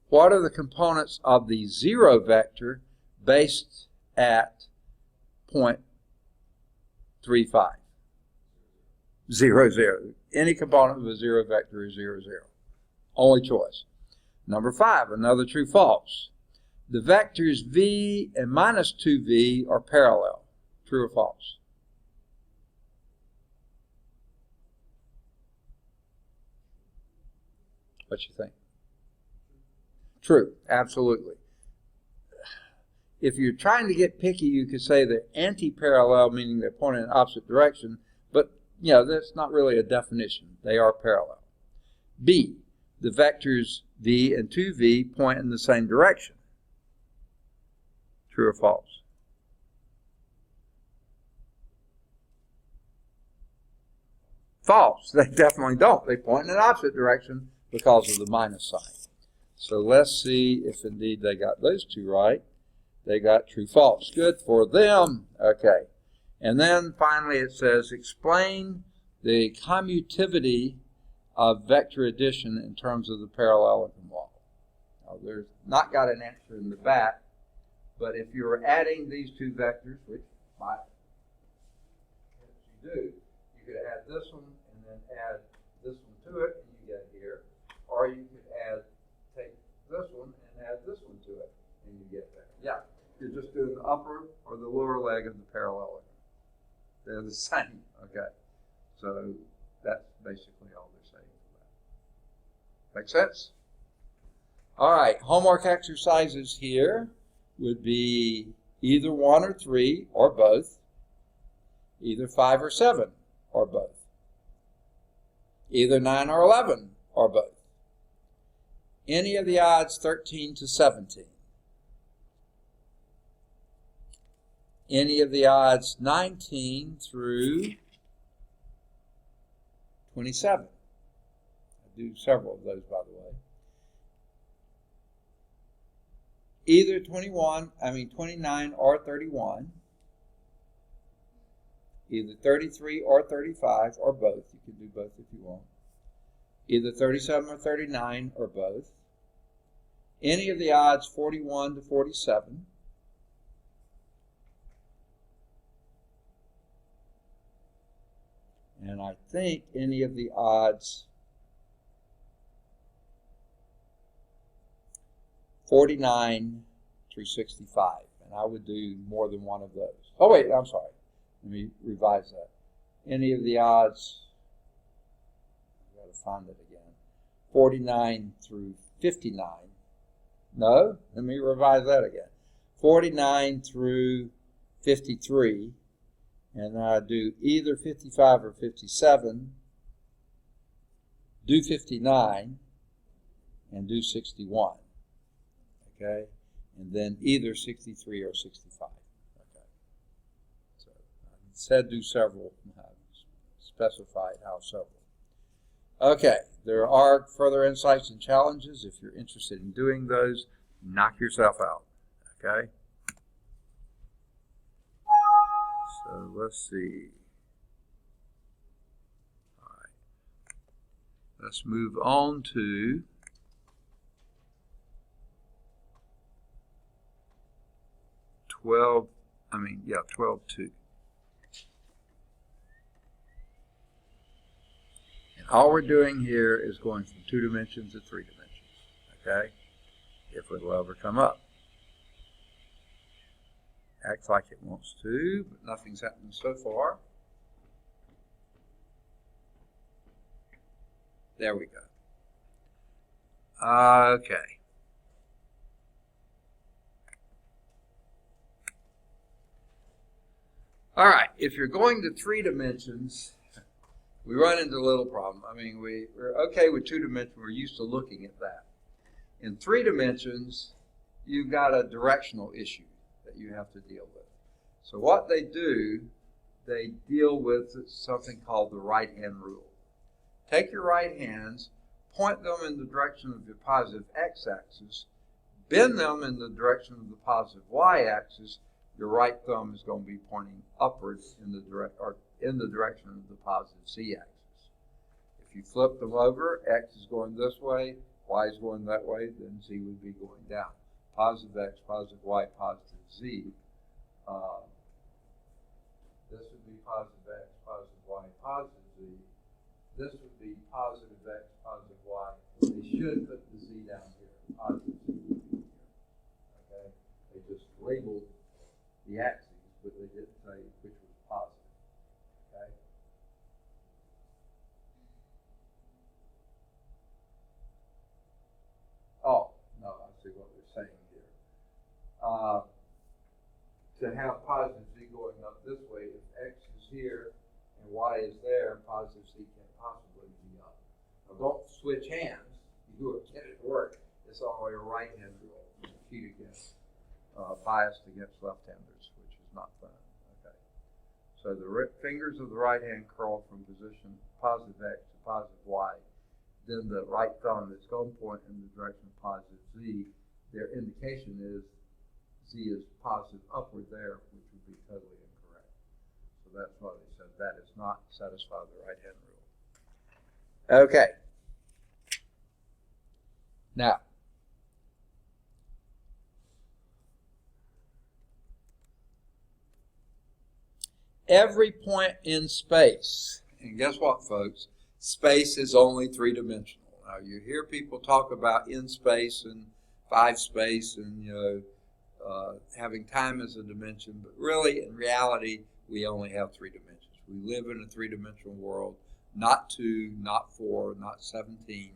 What are the components of the 0 vector based at 0.35? 0, 0. Any component of a 0 vector is 0, 0. Only choice. Number 5, another true false. The vectors v and minus 2v are parallel. True or false? What you think? True, absolutely. If you're trying to get picky, you could say they're anti-parallel, meaning they're pointing in the opposite direction, but you know, that's not really a definition. They are parallel. B, the vectors v and 2v point in the same direction. True or false? False. They definitely don't. They point in the opposite direction because of the minus sign. So let's see if indeed they got those two right. They got true false. Good for them. Okay. And then finally it says explain the commutativity of vector addition in terms of the parallelogram law. Now, there's not got an answer in the back, but if you were adding these two vectors, which might you do, you could add this one and then add this one to it, and you get here. Or you could take this one and add this one to it, and you get there. Yeah, you're just doing the upper or the lower leg of the parallelogram. They're the same, okay? So that's basically all they're saying for that. Make sense? All right, homework exercises here would be either 1 or 3 or both, either 5 or 7 or both, either 9 or 11 or both, any of the odds 13 to 17, any of the odds 19 through 27. I do several of those, by the way. Either 29 or 31, either 33 or 35 or both. You can do both if you want. Either 37 or 39 or both. Any of the odds 41 to 47. And I think any of the odds 49 through 65. And I would do more than one of those. Oh, wait, I'm sorry. Let me revise that. Any of the odds, I've got to find it again, 49 through 59. No, let me revise that again. 49 through 53. And I do either 55 or 57, do 59, and do 61. Okay? And then either 63 or 65. Okay? So I said do several, specified how several. Okay, there are further insights and challenges. If you're interested in doing those, knock yourself out. Okay? So let's see. All right. Let's move on to 12, 12.2. And all we're doing here is going from 2 dimensions to 3 dimensions. Okay? If it'll ever come up. Acts like it wants to, but nothing's happened so far. There we go. Okay. All right, if you're going to 3 dimensions, we run into a little problem. I mean, we're okay with 2 dimensions. We're used to looking at that. In 3 dimensions, you've got a directional issue that you have to deal with. So what they do, they deal with something called the right-hand rule. Take your right hands, point them in the direction of your positive x-axis, bend them in the direction of the positive y-axis. Your right thumb is going to be pointing upwards in the direction of the positive z-axis. If you flip them over, x is going this way, y is going that way, then z would be going down. Positive x, positive y, positive z. This would be positive x, positive y, positive z. This would be positive x, positive y. They should put the z down here. Positive z would be here. Okay? They just labeled the axes, but they didn't say which was positive. Okay? Oh, no, I see what they're saying here. To have positive z going up this way, if x is here and y is there, positive z can't possibly be up. Now don't switch hands. You do get it to work. It's always a right-hand rule. Compete against, biased against left-handers, which is not fun. Okay. So the fingers of the right hand curl from position positive x to positive y. Then the right thumb is going to point in the direction of positive z. Their indication is z is positive upward there, which would be totally incorrect. So that's why they said that is not satisfy the right-hand rule. Okay. Now, every point in space, and guess what, folks? Space is only 3-dimensional. Now, you hear people talk about in space and 5 space and, having time as a dimension, but really, in reality, we only have 3 dimensions. We live in a 3-dimensional world, not 2, not 4, not 17,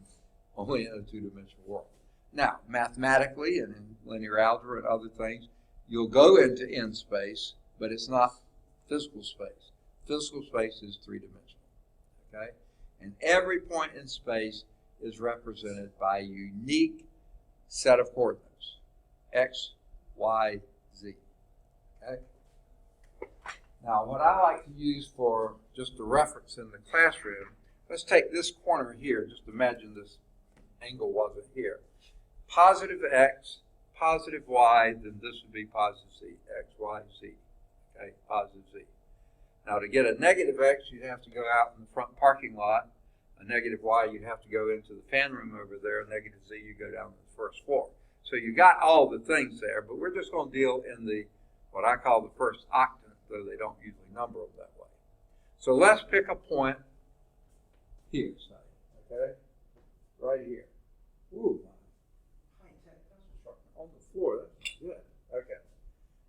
only in a 2-dimensional world. Now, mathematically and in linear algebra and other things, you'll go into in space, but it's not physical space. Physical space is 3-dimensional, okay? And every point in space is represented by a unique set of coordinates, x, y, z, okay? Now, what I like to use for just a reference in the classroom, let's take this corner here. Just imagine this angle wasn't here. Positive x, positive y, then this would be positive z, x, y, z, okay, positive z. Now, to get a negative x, you'd have to go out in the front parking lot. A negative y, you'd have to go into the fan room over there. A negative z, you go down to the first floor. So you got all the things there, but we're just going to deal in the, what I call the first octant, though they don't usually number them that way. So let's pick a point here, say, okay? Right here. Ooh, on the floor, that's good. Okay.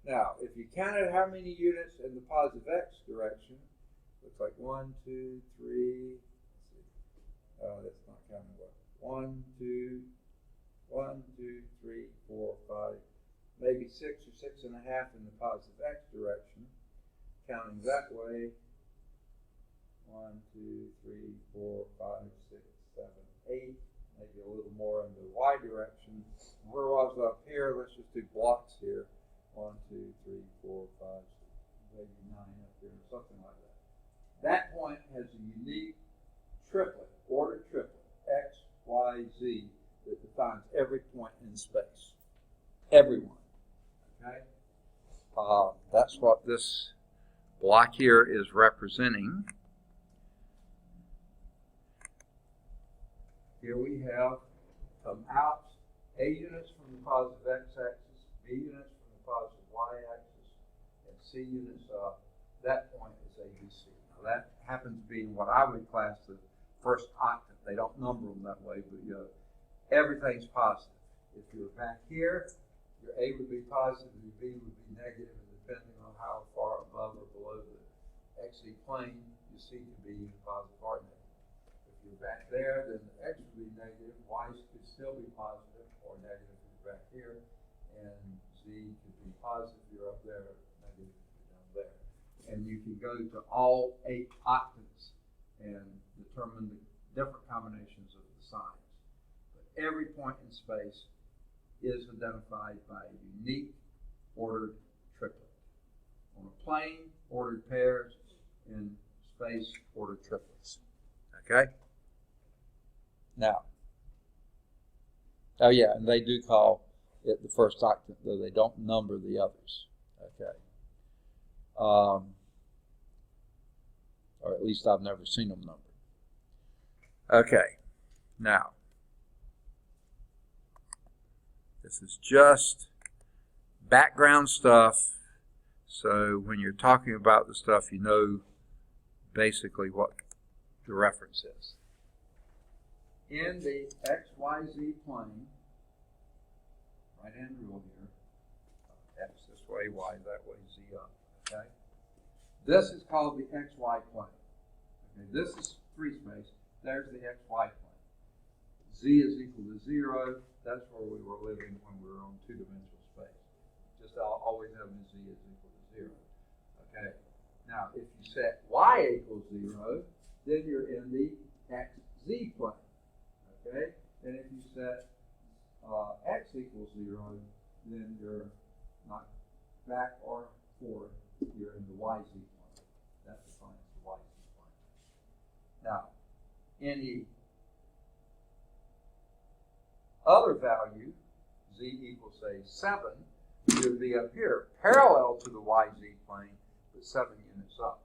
Now, if you counted how many units in the positive x direction, looks like 1, 2, 3, that's not counting well. 1, 2, 3, 4, 5, maybe 6 or 6.5 in the positive x direction. Counting that way, 1, 2, 3, 4, 5, 6, 7, 8, maybe a little more in the y direction. Where was it up here? Let's just do blocks here. 1, 2, 3, 4, 5, 6, maybe 9 up here, something like that. That point has a unique triplet ordered triplet, X, Y, Z, that defines every point in space. Everyone. Okay? That's what this block here is representing. Here we have come out A units from the positive x-axis, B units from the positive y-axis, and C units that point is ABC. Now that happens to be what I would class the first octave. They don't number them that way, but everything's positive. If you're back here, your A would be positive, your B would be negative, and depending on how far above or below the XZ plane, your C could be positive or negative. If you're back there, then the X would be negative, Y could still be positive or negative if you're back here, and Z could be positive if you're up there, negative if you're down there. And you can go to all 8 octaves and determine the different combinations of the signs. But every point in space is identified by a unique ordered triplet. On a plane, ordered pairs. In space, ordered triplets. Okay? Now, oh yeah, and they do call it the first octave, though they don't number the others. Okay. Or at least I've never seen them numbered. Okay. Now, this is just background stuff, so when you're talking about the stuff, you know basically what the reference is. In the XYZ plane, right-hand rule here, X this way, Y that way, Z up, okay? This is called the XY plane. Okay, this is free space. There's the XY plane. Z is equal to 0. That's where we were living when we were on two-dimensional space. Just always having Z is equal to 0. Okay. Now, if you set Y equals 0, then you're in the XZ plane. Okay. And if you set X equals 0, then you're not back or forward. You're in the YZ plane. That defines the YZ plane. Now, any other value, Z equals, say, 7, would be up here, parallel to the YZ plane, but 7 units up.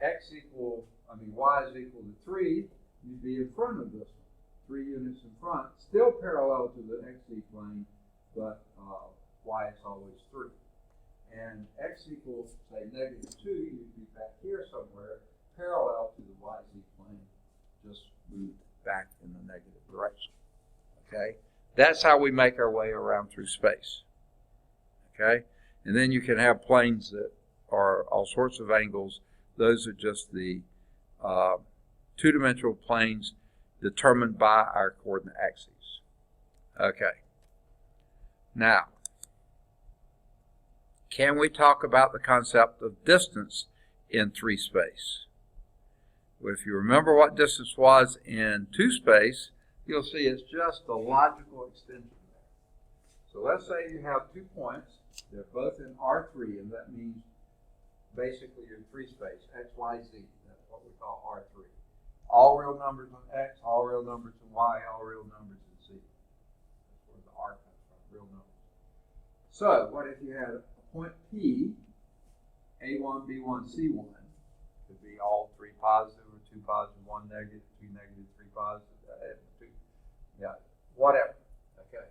Y is equal to 3, you'd be in front of this one. 3 units in front, still parallel to the XZ plane, but Y is always 3. And X equals, say, -2, you'd be back here somewhere, parallel to the YZ plane, just moved back in the negative direction. Okay? That's how we make our way around through space. Okay? And then you can have planes that are all sorts of angles. Those are just the two-dimensional planes determined by our coordinate axes. Okay. Now, can we talk about the concept of distance in 3 space? Well, if you remember what distance was in 2 space, you'll see it's just a logical extension there. So let's say you have 2 points. They're both in R3, and that means basically your 3 space, X, Y, Z. That's what we call R3. All real numbers on X, all real numbers in Y, all real numbers in Z. That's where the R comes from, real numbers. So what if you had a point P, A1, B1, C1, could be all 3 positive or 2 positive, 1 negative, 2 negative, 3 positive, 2, yeah, whatever, okay.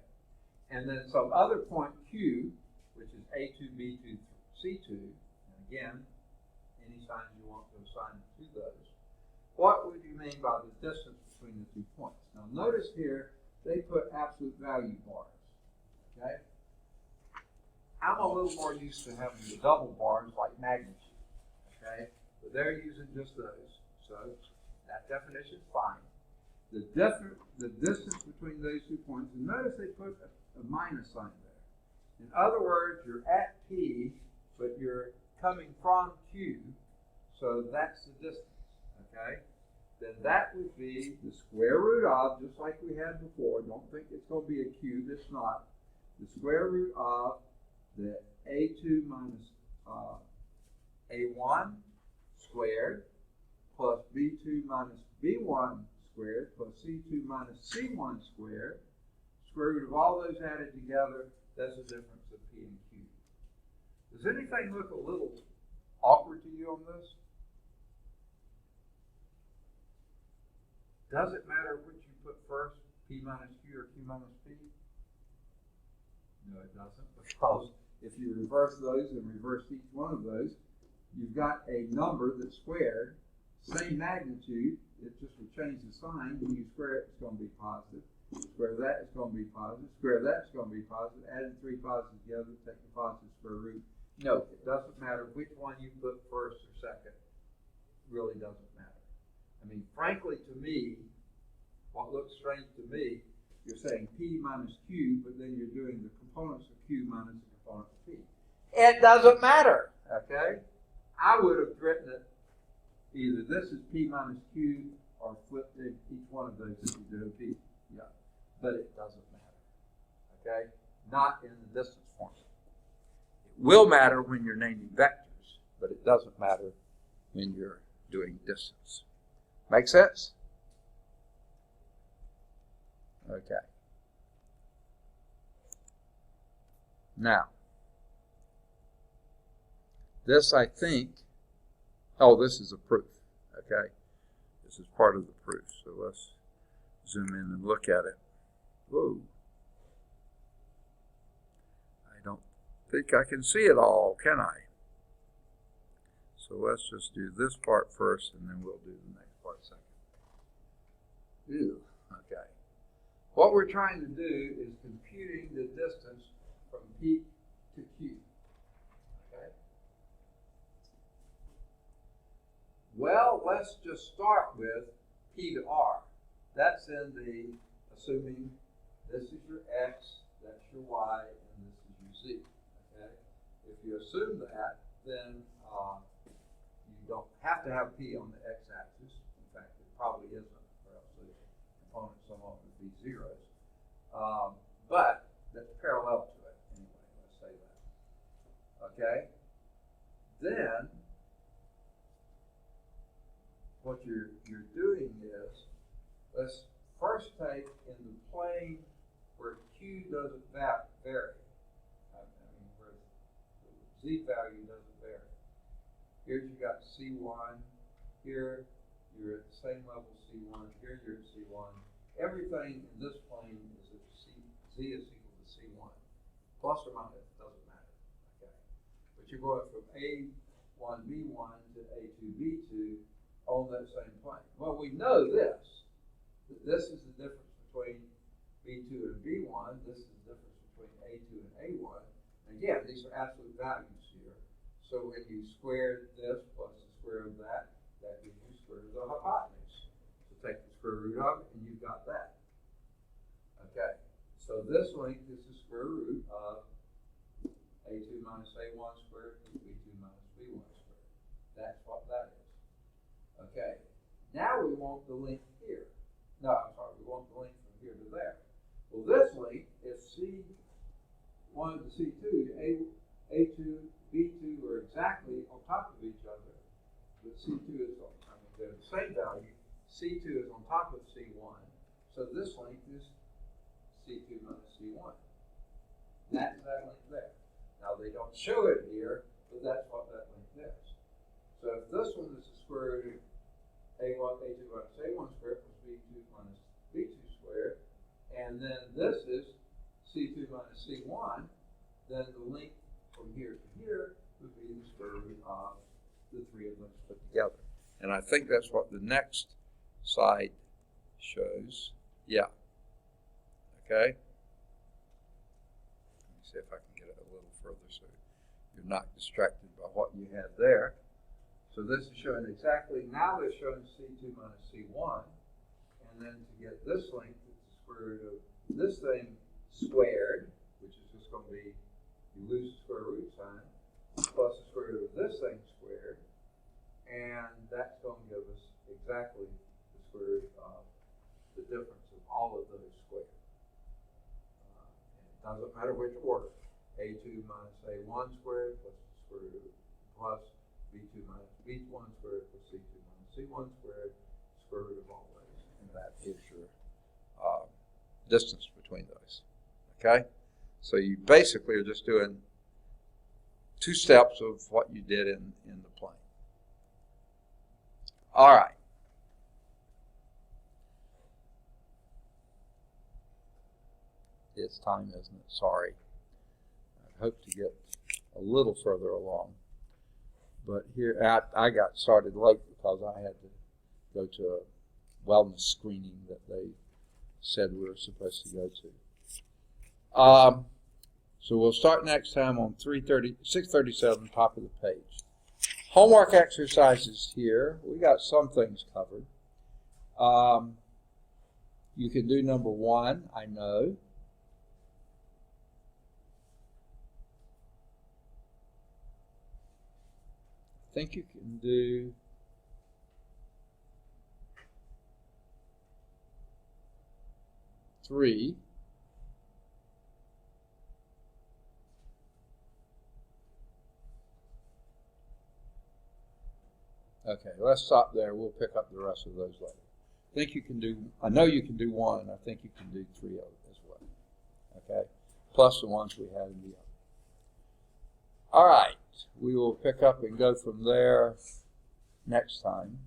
And then some other point Q, which is A2, B2, C2, and again, any signs you want to assign to those. What would you mean by the distance between the 2 points? Now notice here, they put absolute value bars, okay? I'm a little more used to having the double bars like magnitude, okay? But they're using just those, so that definition is fine. The distance between those 2 points, and notice they put a minus sign there. In other words, you're at P, but you're coming from Q, so that's the distance, okay? Then that would be the square root of, just like we had before, don't think it's going to be a cube, it's not. The square root of the A2 minus A1 squared plus B2 minus B1 squared plus C2 minus C1 squared, square root of all those added together, that's the difference of P and Q. Does anything look a little awkward to you on this? Does it matter which you put first, P minus Q or Q minus P? No, it doesn't, because if you reverse those and reverse each one of those, you've got a number that's squared, same magnitude, it just will change the sign. When you square it, it's going to be positive. Square that, it's going to be positive. Square that, it's going to be positive. Adding three positives together, take the positive square root. No, it doesn't matter which one you put first or second. It really doesn't matter. I mean, frankly, to me, what looks strange to me, you're saying P minus Q, but then you're doing the components of Q minus the components of P. It doesn't matter, okay? I would have written it either this is P minus Q or flip each one of those if you do a P. Yeah, but it doesn't matter, okay? Not in the distance formula. It will matter when you're naming vectors, but it doesn't matter when you're doing distance. Make sense? Okay. Now, this I think, this is a proof, okay? This is part of the proof, so let's zoom in and look at it. Whoa. I don't think I can see it all, can I? So let's just do this part first, and then we'll do the next part second. Ew, okay. What we're trying to do is computing the distance from P to Q. Okay. Well, let's just start with P to R. That's in the, assuming this is your X, that's your Y, and this is your Z. Okay. If you assume that, then you don't have to have P on the X-axis. In fact, it probably isn't, or else the component somewhat would be zeros. But that's parallel to it anyway, let's say that. Okay? Then, what you're doing is, let's first take in the plane where Q doesn't vary. I mean, where the Z value doesn't vary. Here you got C1. Here you're at the same level C1. Here you're at C1. Everything in this plane is at Z is equal to C1. Plus or minus, doesn't matter. Okay. But you're going from A1B1 to A2B2 on that same plane. Well, we know this. This is the difference between B2 and B1. This is the difference between A2 and A1. And again, these are absolute values here. So when you square this plus the square of that, that gives you square root of the hypotenuse. So take the square root of it, and you've got that. Okay. So this length is the square root of A2 minus A1 squared plus B2 minus B1 squared. That's what that is. Okay. Now we want the length here. No, I'm sorry. We want the length from here to there. Well, this length is C1 to C2. A2, B2 are exactly on top of each other, but C2 is on, they're the same value. C2 is on top of C1, so this length is C2 minus C1. That's that length there. Now they don't show it here, but that's what that length is. So if this one is the square root of A1, A2 minus A1 squared plus B2 minus B2 squared, and then this is C2 minus C1, then the length from here to here would be the square root of the three of them put together. And I think that's what the next slide shows. Yeah. Okay. Let me see if I can get it a little further so you're not distracted by what you had there. So this is showing exactly, now they're showing C2 minus C1. And then to get this length, it's the square root of this thing squared, which is just going to be, you lose the square root sign, plus the square root of this thing squared, and that's going to give us exactly the square root of the difference of all of those squared. And it doesn't matter which order. A2 minus A1 squared plus the square root plus B2 minus B1 squared plus C2 minus C1 squared, square root of all those. And that is your distance between those. Okay? So you basically are just doing 2 steps of what you did in the plane. All right. It's time, isn't it? Sorry. I hope to get a little further along. But here, I got started late because I had to go to a wellness screening that they said we were supposed to go to. So we'll start next time on 637, top of the page. Homework exercises here. We got some things covered. You can do number 1, I know. I think you can do three. Okay, let's stop there. We'll pick up the rest of those later. I know you can do 1. I think you can do 3 of it as well. Okay, plus the ones we had in the other. All right, we will pick up and go from there next time.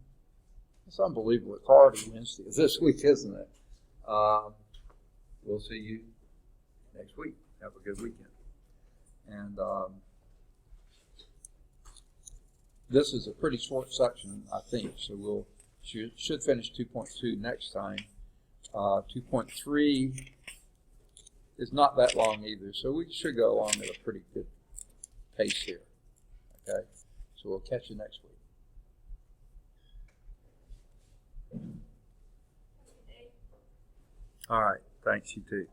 It's unbelievable. It's already Wednesday this week, isn't it? We'll see you next week. Have a good weekend. And this is a pretty short section, I think, so should finish 2.2 next time. 2.3 is not that long either, so we should go along at a pretty good pace here. Okay, so we'll catch you next week. All right, thanks, you too.